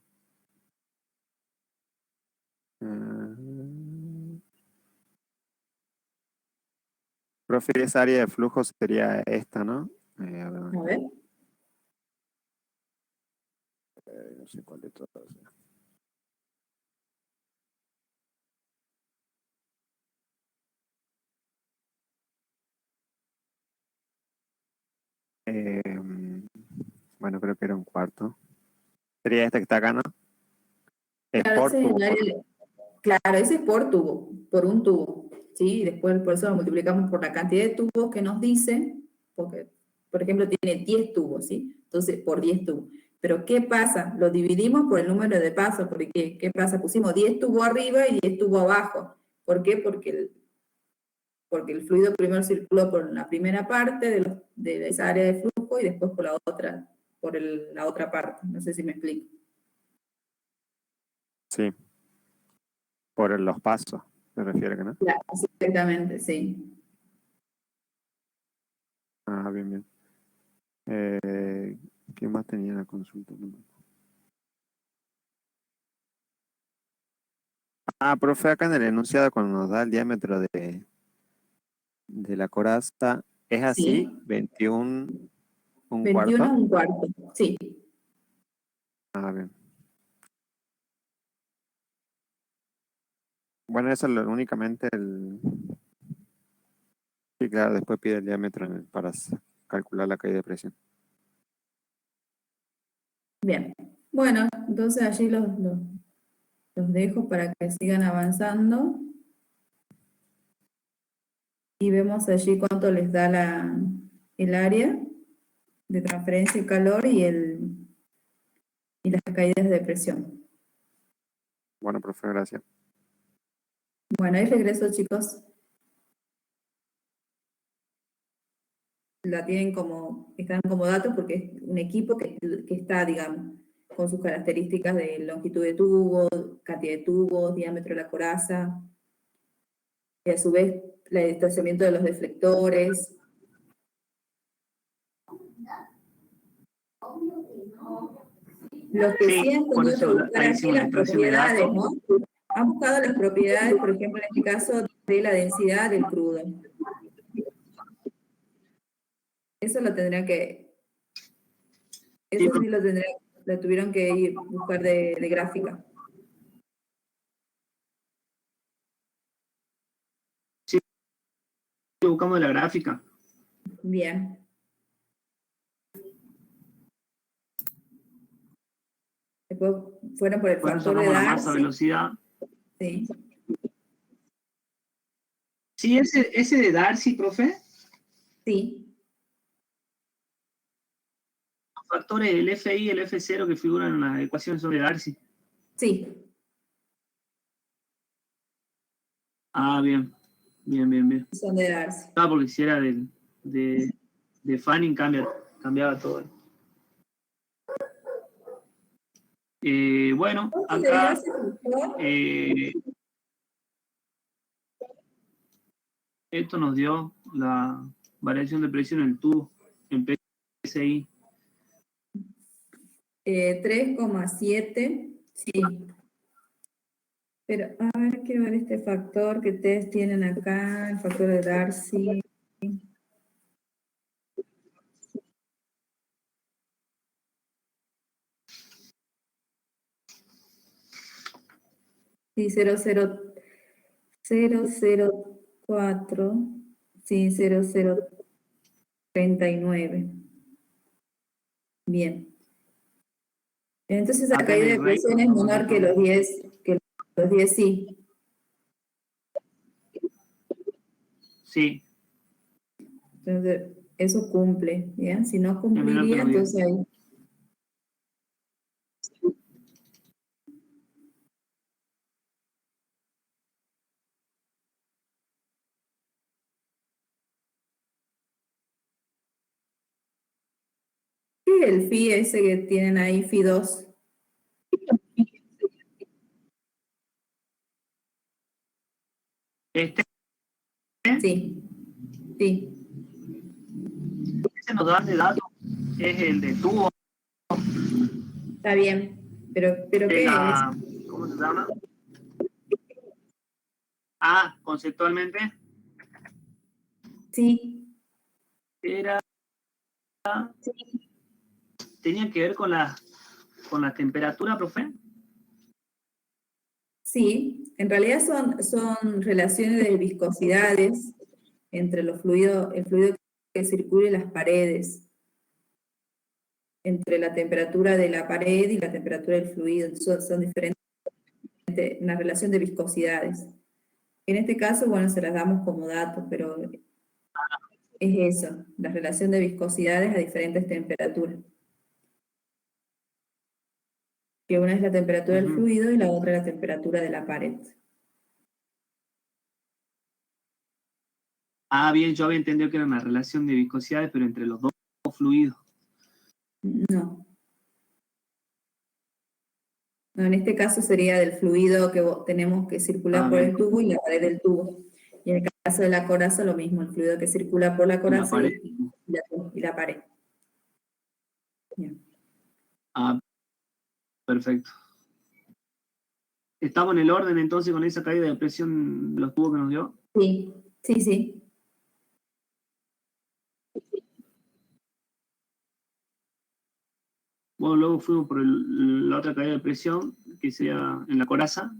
Ah, profe, esa área de flujo sería esta, ¿no? A ver, A ver. no sé cuál de todas. Bueno, creo que era un cuarto. Sería esta que está acá, ¿no? Es Claro, por ese es el tubo. área claro, ese es por tubo, por un tubo, ¿sí? Y después por eso lo multiplicamos por la cantidad de tubos que nos dicen, porque, por ejemplo, tiene 10 tubos, ¿sí? Entonces, por 10 tubos. Pero, ¿qué pasa? Lo dividimos por el número de pasos, porque, ¿qué pasa? Pusimos 10 tubos arriba y 10 tubos abajo. ¿Por qué? Porque el fluido primero circuló por la primera parte de esa área de flujo y después por la otra, la otra parte. No sé si me explico. Sí, por los pasos, se refiere, ¿no? Claro, exactamente, sí. Ah, bien, bien. ¿Qué más tenía en la consulta? No me acuerdo. Ah, profe, acá en el enunciado cuando nos da el diámetro de la coraza, ¿es así? Sí. 21, un 21 cuarto. un cuarto, sí. Ah, bien. Bueno, eso es únicamente el... Sí, claro, después pide el diámetro para calcular la caída de presión. Bien. Bueno, entonces allí los dejo para que sigan avanzando y vemos allí cuánto les da el área de transferencia de calor y las caídas de presión. Bueno, profe, gracias. Bueno, ahí regreso, chicos. Están como datos porque es un equipo que está, digamos, con sus características de longitud de tubo, cantidad de tubos, diámetro de la coraza, y a su vez el distanciamiento de los deflectores. Los que sí Sí, han por tenido que eso buscar ahí allí hicimos la las extracción de propiedades, datos. ¿no? Han buscado las propiedades, por ejemplo, en este caso, de la densidad del crudo. Eso lo tendrán que, Sí, eso sí lo tuvieron que ir buscar de gráfica. sí, buscamos la gráfica. Bien. Después fueron por el Por eso factor de sacamos la masa, Darcy. velocidad. Sí. Sí, ese de Darcy, profe, Sí. los factores del FI y el F0 que figuran en las ecuaciones son de Darcy. Sí. Ah, bien. Bien, bien, bien. Son de Darcy. Ah, porque si era de Fanning cambiaba todo. Bueno, Entonces, de acá ese factor, esto nos dio la variación de presión en el tubo, en PSI. 3,7. Sí. Pero, a ver, quiero ver este factor que ustedes tienen acá, el factor de Darcy. Sí, 0,04. Sí, 0,039. Bien. Entonces la Acá en caída el de rate presión es nos menor que dio. los 10, sí. Sí, Entonces, eso cumple, ¿ya? Si no es menor que cumpliría, los 10. entonces ahí. ¿Qué es el phi ese que tienen ahí, phi 2? Este Sí, sí, nos da de datos es el de tubo, está bien. Pero de ¿qué es? la, ¿cómo se llama? Ah, conceptualmente, Sí, Era, tenía que ver con la temperatura, profe. sí. En realidad son relaciones de viscosidades entre los fluidos, el fluido que circula y las paredes, entre la temperatura de la pared y la temperatura del fluido. Son diferentes, una relación de viscosidades. En este caso, bueno, se las damos como datos, pero es eso, la relación de viscosidades a diferentes temperaturas. Que una es la temperatura del fluido y la otra la temperatura de la pared. Ah, bien, yo había entendido que era una relación de viscosidades, pero entre los dos fluidos. No. No, en este caso sería del fluido que tenemos que circular por bien. el tubo y la pared del tubo. Y en el caso de la coraza, lo mismo, el fluido que circula por la coraza y la pared. Bien. Ah, perfecto. ¿Estamos en el orden entonces con esa caída de presión de los tubos que nos dio? Sí, sí, sí. Bueno, luego fuimos por la otra caída de presión, que sea en la coraza,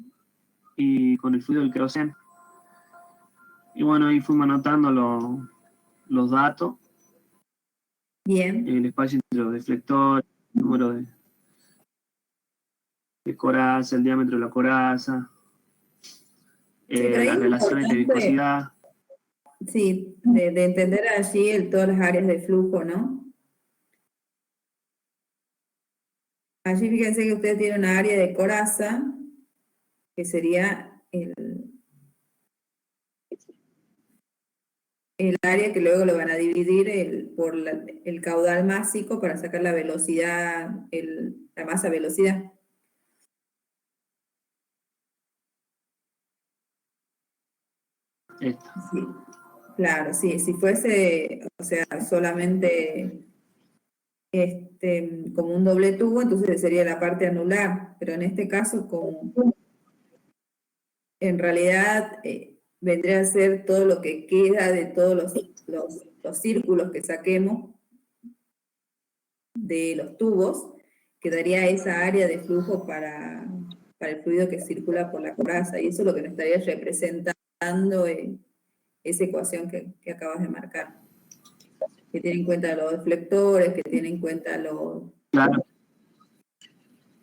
y con el fluido del queroseno. Y bueno, ahí fuimos anotando los datos, Bien. el espacio entre los deflectores, el número de coraza, el diámetro de la coraza, pero ahí las es relaciones de importante, viscosidad. sí, de entender allí todas las áreas de flujo, ¿no? Allí fíjense que usted tiene una área de coraza, que sería el área que luego lo van a dividir por el caudal másico para sacar la velocidad, la masa velocidad. Esta. Sí, claro, sí, si fuese, o sea, solamente como un doble tubo, entonces sería la parte anular, pero en este caso, como en realidad vendría a ser todo lo que queda de todos los círculos que saquemos de los tubos, quedaría esa área de flujo para el fluido que circula por la coraza, y eso es lo que nos estaría representando esa ecuación que acabas de marcar, que tiene en cuenta los deflectores, que tiene en cuenta los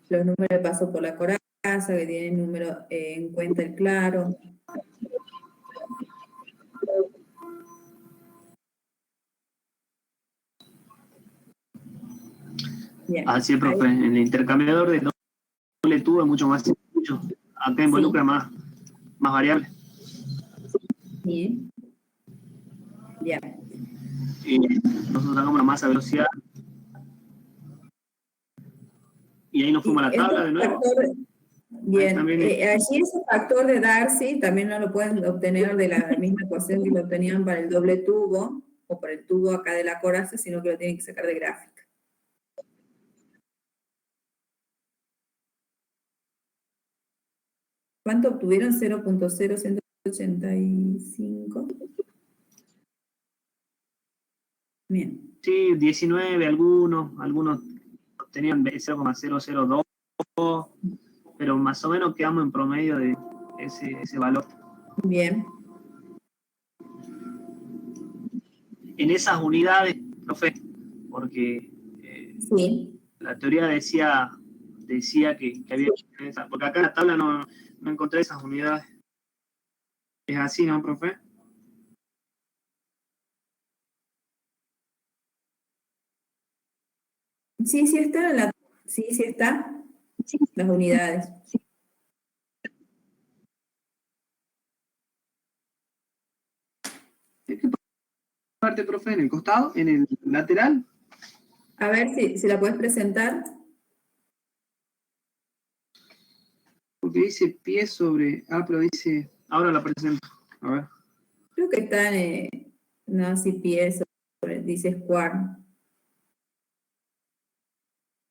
números de paso por la coraza, que tiene en cuenta el claro. Bien. Así es, profe. En el intercambiador de doble tubo es mucho más sencillo. Acá involucra más variables. Bien. Bien. Y nosotros sacamos la masa velocidad. Y ahí nos fuimos a la tabla de nuevo. Bien, allí ese factor de Darcy también no lo pueden obtener de la misma ecuación que lo obtenían para el doble tubo, o para el tubo acá de la coraza, sino que lo tienen que sacar de gráfica. ¿Cuánto obtuvieron? 0.0185. Bien. Sí, 19 algunos tenían 0,002, pero más o menos quedamos en promedio de ese valor. Bien. En esas unidades, profe, porque Sí. la teoría decía que había, porque acá en la tabla no encontré esas unidades. Es así, ¿no, profe? Sí, sí está sí está. Las unidades. ¿En qué parte, profe? ¿En el costado? ¿En el lateral? A ver si la puedes presentar. Porque dice pie sobre... Ah, pero dice... Ahora la presento. A ver. Creo que está no, si pies, dice square.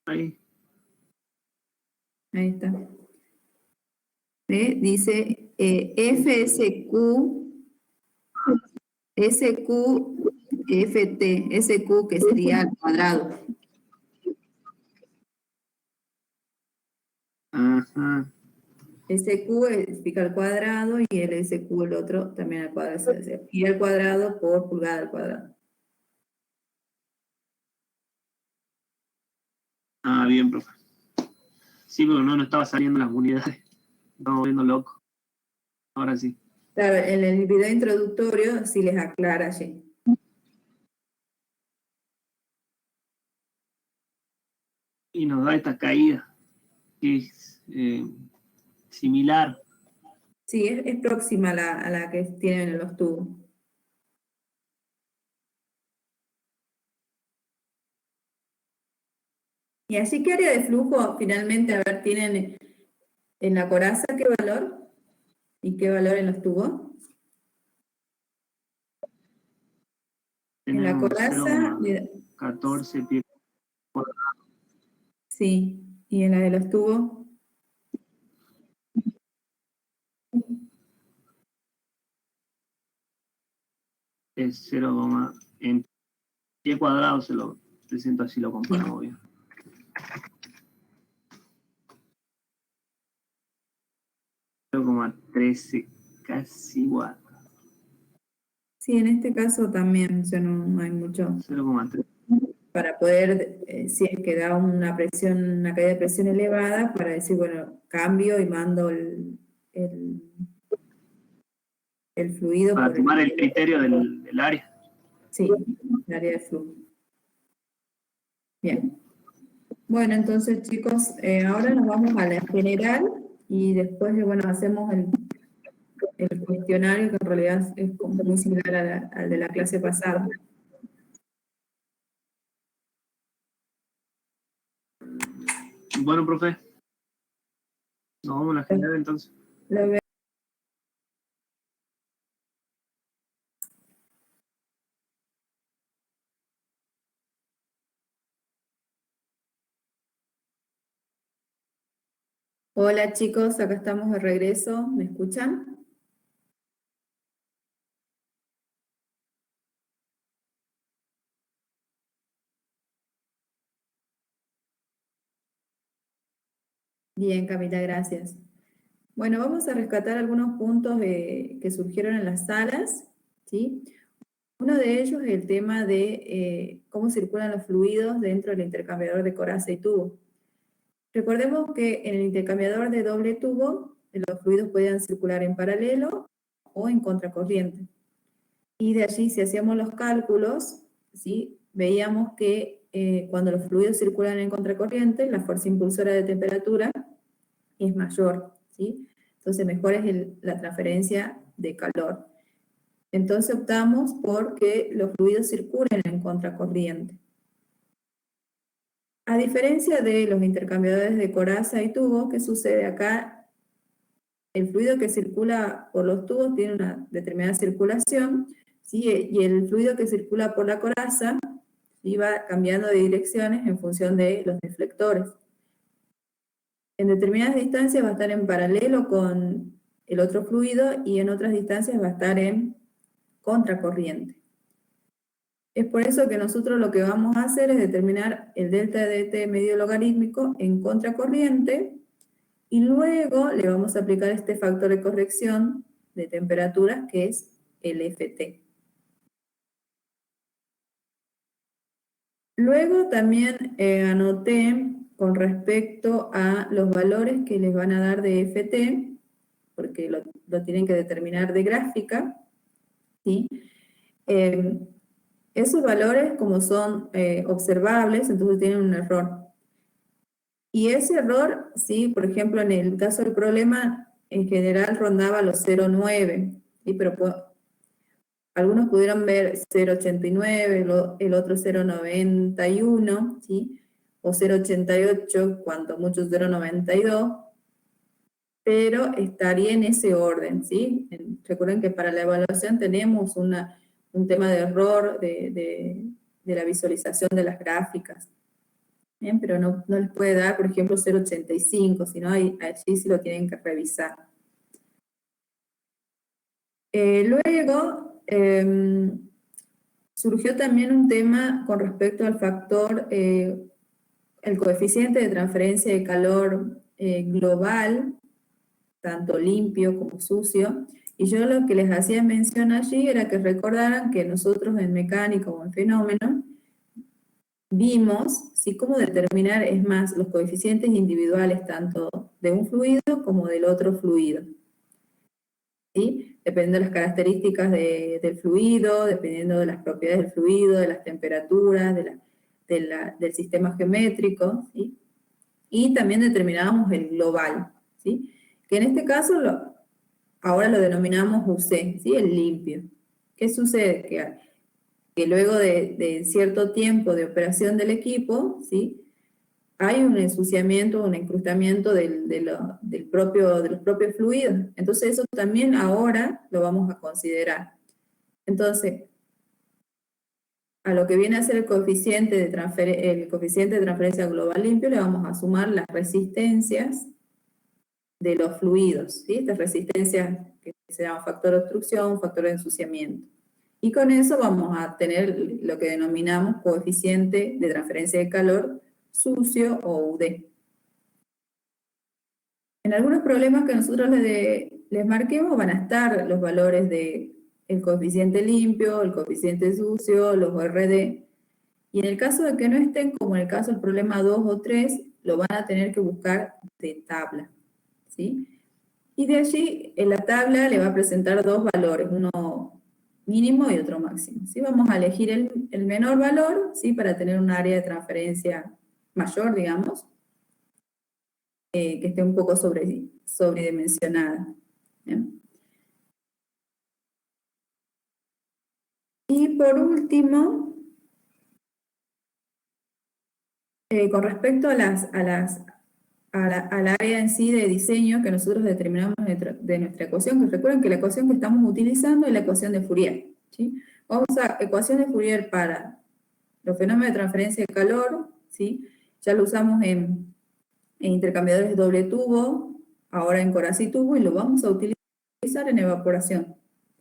Ahí. Ahí está. Dice FSQ SQFT, SQ que sería al cuadrado. Ajá. SQ significa al cuadrado y el SQ el otro también al cuadrado. Y al cuadrado por pulgada al cuadrado. Ah, bien, profe. Sí, pero no estaba saliendo las unidades. Estamos viendo loco. Ahora sí. Claro, en el video introductorio sí les aclara allí. Y nos da esta caída, que es similar. Sí, es próxima a la que tienen en los tubos. Y así, ¿qué área de flujo finalmente, a ver, tienen en la coraza qué valor? ¿Y qué valor en los tubos? En la Tenemos coraza, 0,14 pies cuadrados. sí, y en la de los tubos, Es 0, en pie cuadrado se lo presento así, lo comparamos bien. .13, casi igual. sí, en este caso también, o sea, no hay mucho. 0,3. Para poder, si es que da una presión, una caída de presión elevada, para decir, bueno, cambio y mando el fluido Para por tomar el criterio del área. sí, el área de flujo. Bien. Bueno, entonces, chicos, ahora nos vamos a la general y después, bueno, hacemos el cuestionario, que en realidad es como muy similar al de la clase pasada. Bueno, profe. Nos vamos a la general entonces. Lo veo. Hola, chicos, acá estamos de regreso. ¿Me escuchan? Bien, Camila, gracias. Bueno, vamos a rescatar algunos puntos que surgieron en las salas, ¿sí? Uno de ellos es el tema de cómo circulan los fluidos dentro del intercambiador de coraza y tubo. Recordemos que en el intercambiador de doble tubo, los fluidos podían circular en paralelo o en contracorriente. Y de allí, si hacíamos los cálculos, ¿sí? Veíamos que cuando los fluidos circulan en contracorriente, la fuerza impulsora de temperatura es mayor, ¿sí? Entonces, mejor es la transferencia de calor. Entonces, optamos por que los fluidos circulen en contracorriente. A diferencia de los intercambiadores de coraza y tubo, ¿qué sucede acá? El fluido que circula por los tubos tiene una determinada circulación, ¿sí? Y el fluido que circula por la coraza, ¿sí? Va cambiando de direcciones en función de los deflectores. En determinadas distancias va a estar en paralelo con el otro fluido y en otras distancias va a estar en contracorriente. Es por eso que nosotros lo que vamos a hacer es determinar el delta de T medio logarítmico en contracorriente y luego le vamos a aplicar este factor de corrección de temperaturas que es el FT. Luego también anoté con respecto a los valores que les van a dar de FT, porque lo tienen que determinar de gráfica, ¿sí? Esos valores, como son observables, entonces tienen un error. Y ese error, ¿sí? Por ejemplo, en el caso del problema, en general rondaba los 0,9, ¿sí? Pero algunos pudieron ver 0,89, el otro 0,91, ¿sí? O 0,88, cuanto mucho 0,92, pero estaría en ese orden, ¿sí? Recuerden que para la evaluación tenemos un tema de error de la visualización de las gráficas. Bien, pero no les puede dar, por ejemplo, 0,85, sino allí sí lo tienen que revisar. Luego, surgió también un tema con respecto al factor, el coeficiente de transferencia de calor global, tanto limpio como sucio, y yo lo que les hacía mención allí era que recordaran que nosotros en mecánica o en fenómeno vimos, ¿sí?, cómo determinar, es más, los coeficientes individuales tanto de un fluido como del otro fluido, ¿sí? Dependiendo de las características del fluido, dependiendo de las propiedades del fluido, de las temperaturas, del sistema geométrico, ¿sí? Y también determinábamos el global, ¿sí? Que en este caso ahora lo denominamos UC, ¿sí?, el limpio. ¿Qué sucede? Que luego de cierto tiempo de operación del equipo, ¿sí?, hay un ensuciamiento, un encrustamiento de los propios fluidos. Entonces eso también ahora lo vamos a considerar. Entonces, a lo que viene a ser el coeficiente de transferencia global limpio, le vamos a sumar las resistencias de los fluidos, ¿sí? Estas resistencias que se llaman factor de obstrucción, factor de ensuciamiento. Y con eso vamos a tener lo que denominamos coeficiente de transferencia de calor sucio o UD. En algunos problemas que nosotros les marquemos van a estar los valores del coeficiente limpio, el coeficiente sucio, los ORD. Y en el caso de que no estén, como en el caso del problema 2 o 3, lo van a tener que buscar de tabla, ¿sí? Y de allí, en la tabla le va a presentar dos valores, uno mínimo y otro máximo, ¿sí? Vamos a elegir el menor valor, ¿sí?, para tener un área de transferencia mayor, digamos, que esté un poco sobredimensionada. ¿Bien? Y por último, con respecto al área en sí de diseño que nosotros determinamos de nuestra ecuación, que recuerden que la ecuación que estamos utilizando es la ecuación de Fourier, ¿sí? Vamos a ecuación de Fourier para los fenómenos de transferencia de calor, ¿sí? Ya lo usamos en intercambiadores de doble tubo, ahora en corazitubo, y lo vamos a utilizar en evaporación.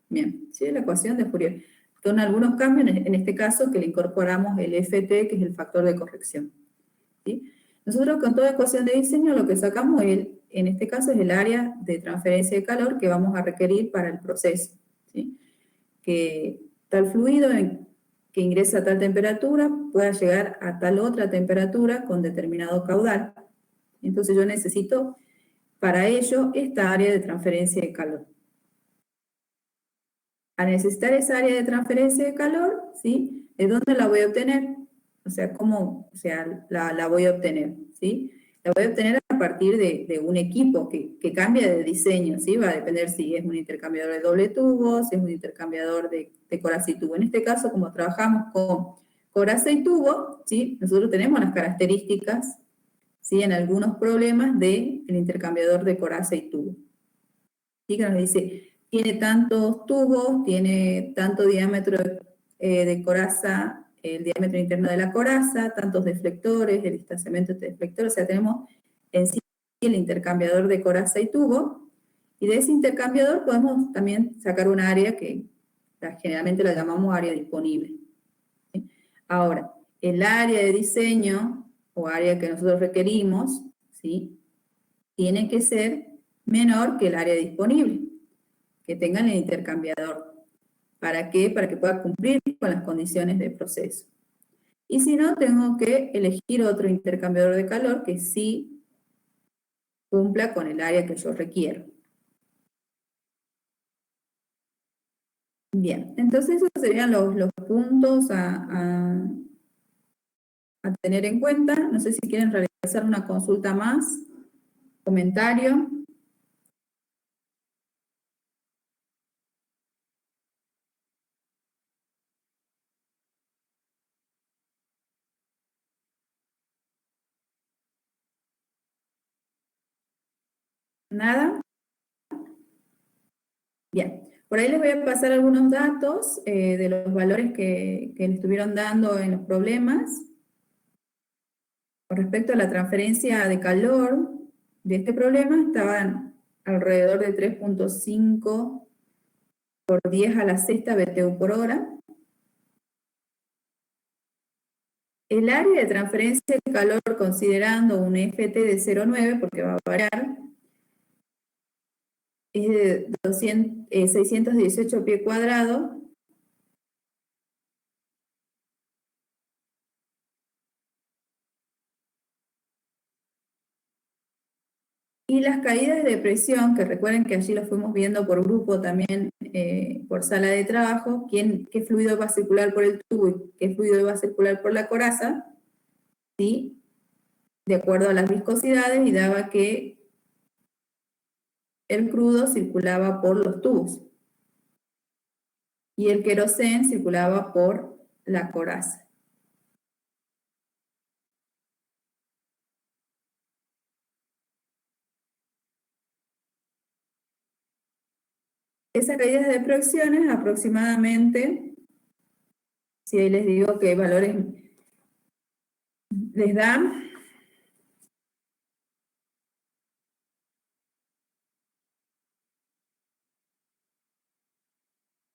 Bien, ¿sí? La ecuación de Fourier. Con algunos cambios, en este caso, que le incorporamos el FT, que es el factor de corrección, ¿sí? Nosotros con toda ecuación de diseño lo que sacamos, en este caso, es el área de transferencia de calor que vamos a requerir para el proceso, ¿sí? Que tal fluido que ingresa a tal temperatura pueda llegar a tal otra temperatura con determinado caudal. Entonces yo necesito para ello esta área de transferencia de calor. A necesitar esa área de transferencia de calor, ¿sí?, ¿de dónde la voy a obtener? O sea, ¿cómo la voy a obtener? ¿Sí? La voy a obtener a partir de un equipo que cambia de diseño, ¿sí? Va a depender si es un intercambiador de doble tubo, si es un intercambiador de coraza y tubo. En este caso, como trabajamos con coraza y tubo, ¿sí?, nosotros tenemos las características, ¿sí?, en algunos problemas del intercambiador de coraza y tubo. ¿Sí? Que nos dice, tiene tantos tubos, tiene tanto diámetro de coraza, el diámetro interno de la coraza, tantos deflectores, el distanciamiento de deflectores, o sea, tenemos en sí el intercambiador de coraza y tubo, y de ese intercambiador podemos también sacar un área que generalmente la llamamos área disponible. ¿Sí? Ahora, el área de diseño, o área que nosotros requerimos, ¿sí?, tiene que ser menor que el área disponible que tengan el intercambiador. ¿Para qué? Para que pueda cumplir con las condiciones de proceso. Y si no, tengo que elegir otro intercambiador de calor que sí cumpla con el área que yo requiero. Bien, entonces esos serían los puntos a tener en cuenta. No sé si quieren realizar una consulta más, comentario. ¿Nada? Bien, por ahí les voy a pasar algunos datos de los valores que le estuvieron dando en los problemas. Con respecto a la transferencia de calor de este problema, estaban alrededor de 3.5 por 10 a la sexta BTU por hora. El área de transferencia de calor, considerando un FT de 0,9, porque va a variar, es de 618 pies cuadrados. Y las caídas de presión, que recuerden que allí lo fuimos viendo por grupo también, por sala de trabajo, qué fluido va a circular por el tubo y qué fluido va a circular por la coraza, ¿sí? De acuerdo a las viscosidades, y daba que el crudo circulaba por los tubos y el querosén circulaba por la coraza. Esas caídas de presiones aproximadamente, si ahí les digo qué valores les dan,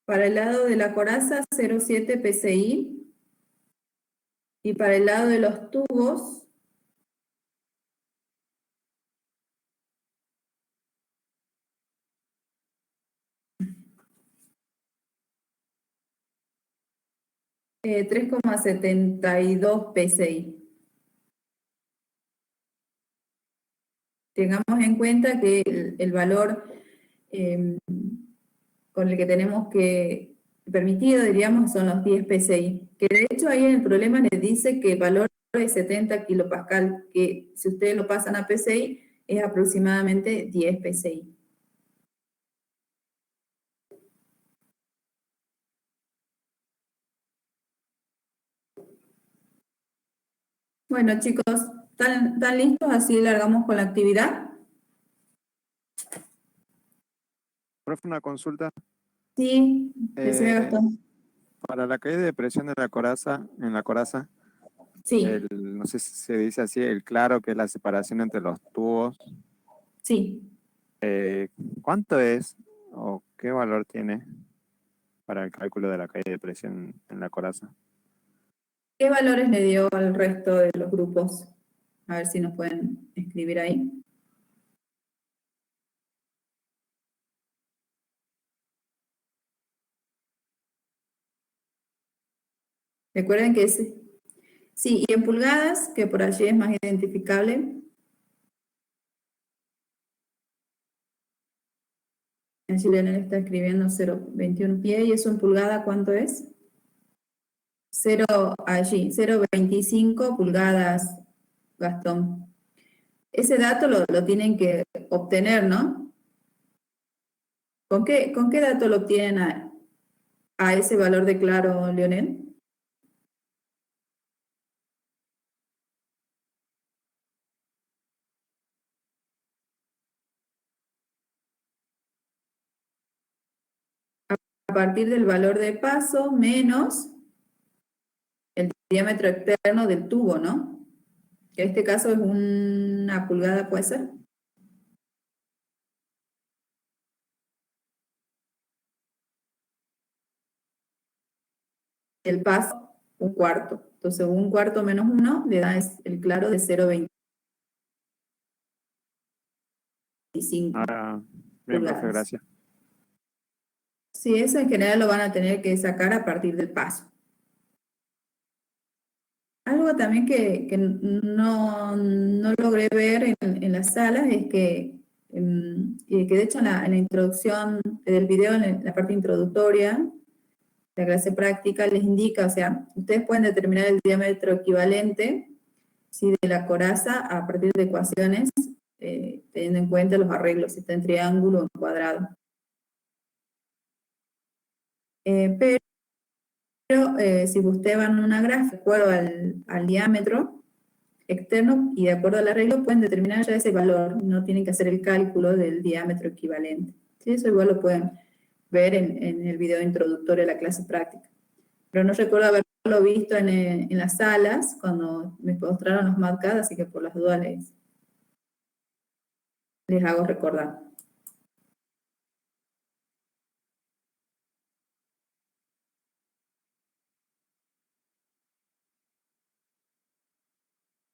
para el lado de la coraza 0,7 PSI, y para el lado de los tubos 3,72 PSI. Tengamos en cuenta que el valor con el que tenemos que permitido, diríamos, son los 10 PSI. Que de hecho ahí en el problema les dice que el valor es 70 kilopascal, que si ustedes lo pasan a PSI es aproximadamente 10 PSI. Bueno, chicos, ¿están listos? Así largamos con la actividad. Profe, una consulta. Sí, decime, Gastón. Para la caída de presión de la coraza, en la coraza, Sí, no sé si se dice así, el claro, que es la separación entre los tubos, sí. ¿cuánto es o qué valor tiene para el cálculo de la caída de presión en la coraza? ¿Qué valores le dio al resto de los grupos? A ver si nos pueden escribir ahí. Recuerden que sí, y en pulgadas, que por allí es más identificable. Allí Leonel está escribiendo 0,21 pie, y eso en pulgada, ¿cuánto es? 0 allí, 0,25 pulgadas, Gastón. Ese dato lo tienen que obtener, ¿no? ¿Con qué dato lo obtienen a ese valor de claro, Leonel? A partir del valor de paso menos el diámetro externo del tubo, ¿no? Que en este caso es una pulgada, ¿puede ser? El paso, un cuarto. Entonces, un cuarto menos 1 le da el claro de 0,25 Bien, profe, pulgadas. gracias. Sí, eso en general lo van a tener que sacar a partir del paso. Algo también que no logré ver en las salas es que de hecho en la introducción del video, en la parte introductoria, la clase práctica les indica, o sea, ustedes pueden determinar el diámetro equivalente, ¿sí?, de la coraza a partir de ecuaciones, teniendo en cuenta los arreglos, si está en triángulo o en cuadrado. Pero si ustedes van a una gráfica de acuerdo al diámetro externo y de acuerdo al arreglo, pueden determinar ya ese valor, no tienen que hacer el cálculo del diámetro equivalente. ¿Sí? Eso igual lo pueden ver en el video introductorio de la clase práctica. Pero no recuerdo haberlo visto en las salas cuando me mostraron los marcados, así que por las dudas les hago recordar.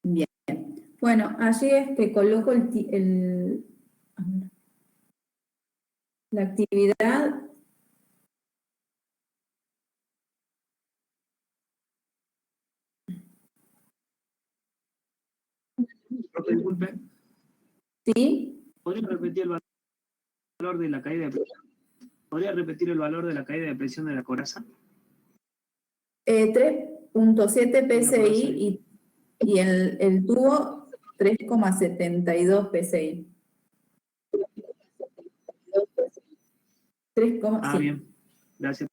Bien. Bueno, allí coloco a ver, la actividad. Profe, disculpe, ¿Sí? ¿podría repetir el valor de la caída de presión? ¿Podría repetir el valor de la caída de presión de la coraza? 3,7 PSI y el tubo 3,72 PSI. 3, Ah, sí. bien. Gracias.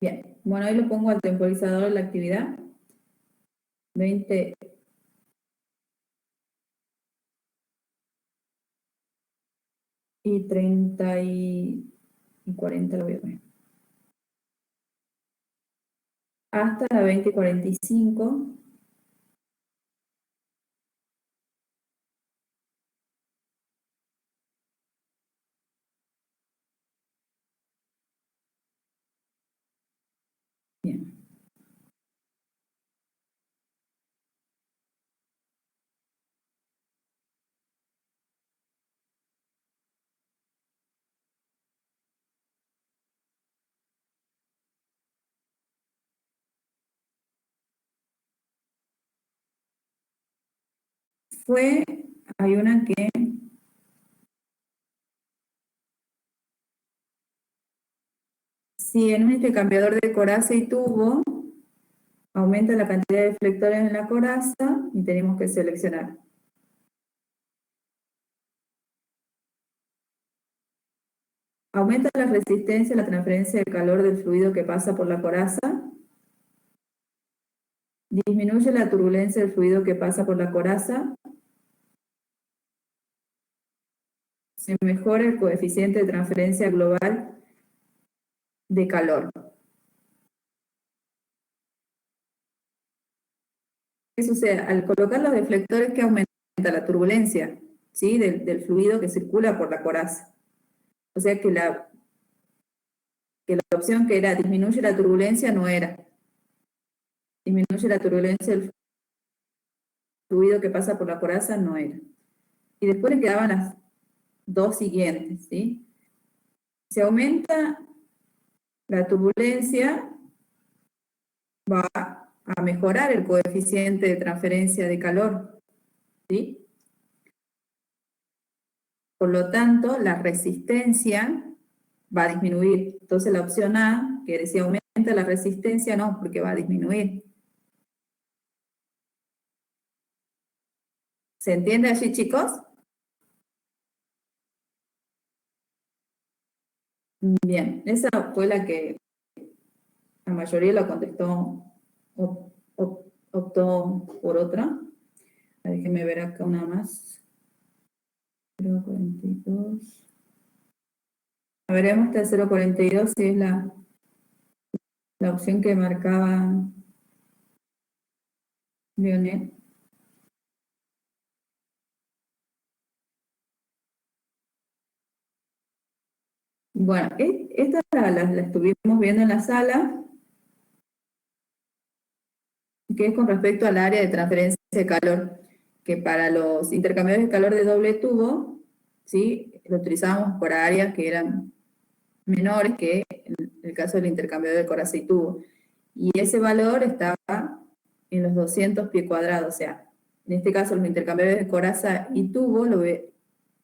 Bien. Bueno, ahí lo pongo al temporizador de la actividad. 20 y 30 y 40 lo voy a poner. Hasta la 20 y 45. Bien. Hay una que si en un intercambiador de coraza y tubo aumenta la cantidad de deflectores en la coraza y tenemos que seleccionar. Aumenta la resistencia a la transferencia de calor del fluido que pasa por la coraza. Disminuye la turbulencia del fluido que pasa por la coraza. Se mejora el coeficiente de transferencia global de calor. ¿Qué sucede? Al colocar los deflectores, que aumenta la turbulencia, ¿sí? del fluido que circula por la coraza. O sea que la opción que era disminuye la turbulencia no era. Disminuye la turbulencia del fluido que pasa por la coraza no era. Y después le quedaban las dos siguientes, ¿sí? Si aumenta la turbulencia, va a mejorar el coeficiente de transferencia de calor, ¿sí? Por lo tanto, la resistencia va a disminuir. Entonces la opción A, que decía aumenta la resistencia, no, porque va a disminuir. ¿Se entiende allí, chicos? Bien, esa fue la que la mayoría la contestó, optó por otra. Déjenme ver acá una más. 0,42. A ver, vemos esta 0,42 si es la opción que marcaba Leonel. Bueno, esta la estuvimos viendo en la sala, que es con respecto al área de transferencia de calor, que para los intercambiadores de calor de doble tubo, ¿sí? Lo utilizábamos por áreas que eran menores que en el caso del intercambiador de coraza y tubo. Y ese valor estaba en los 200 pies cuadrados, o sea, en este caso los intercambiadores de coraza y tubo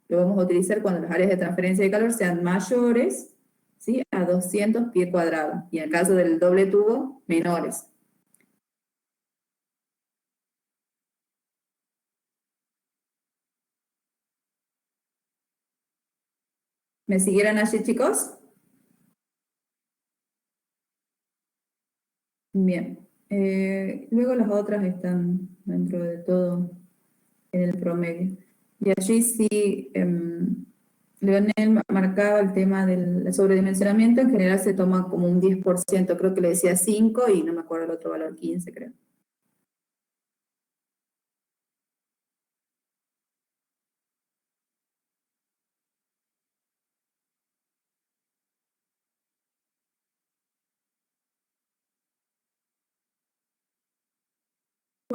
lo vamos a utilizar cuando las áreas de transferencia de calor sean mayores, ¿sí? A 200 pies cuadrados, y en el caso del doble tubo, menores. ¿Me siguieron allí, chicos? Bien. Luego las otras están dentro de todo en el promedio. Y allí sí, Leonel marcaba el tema del sobredimensionamiento, en general se toma como un 10%, creo que le decía 5 y no me acuerdo el otro valor, 15 creo.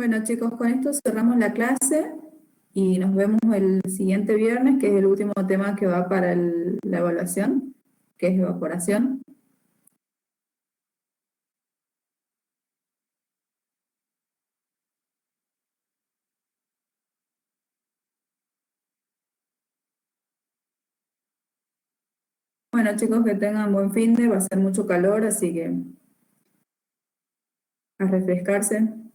Bueno, chicos, con esto cerramos la clase y nos vemos el siguiente viernes, que es el último tema que va para la evaluación, que es evaporación. Bueno, chicos, que tengan buen fin de, va a ser mucho calor, así que a refrescarse.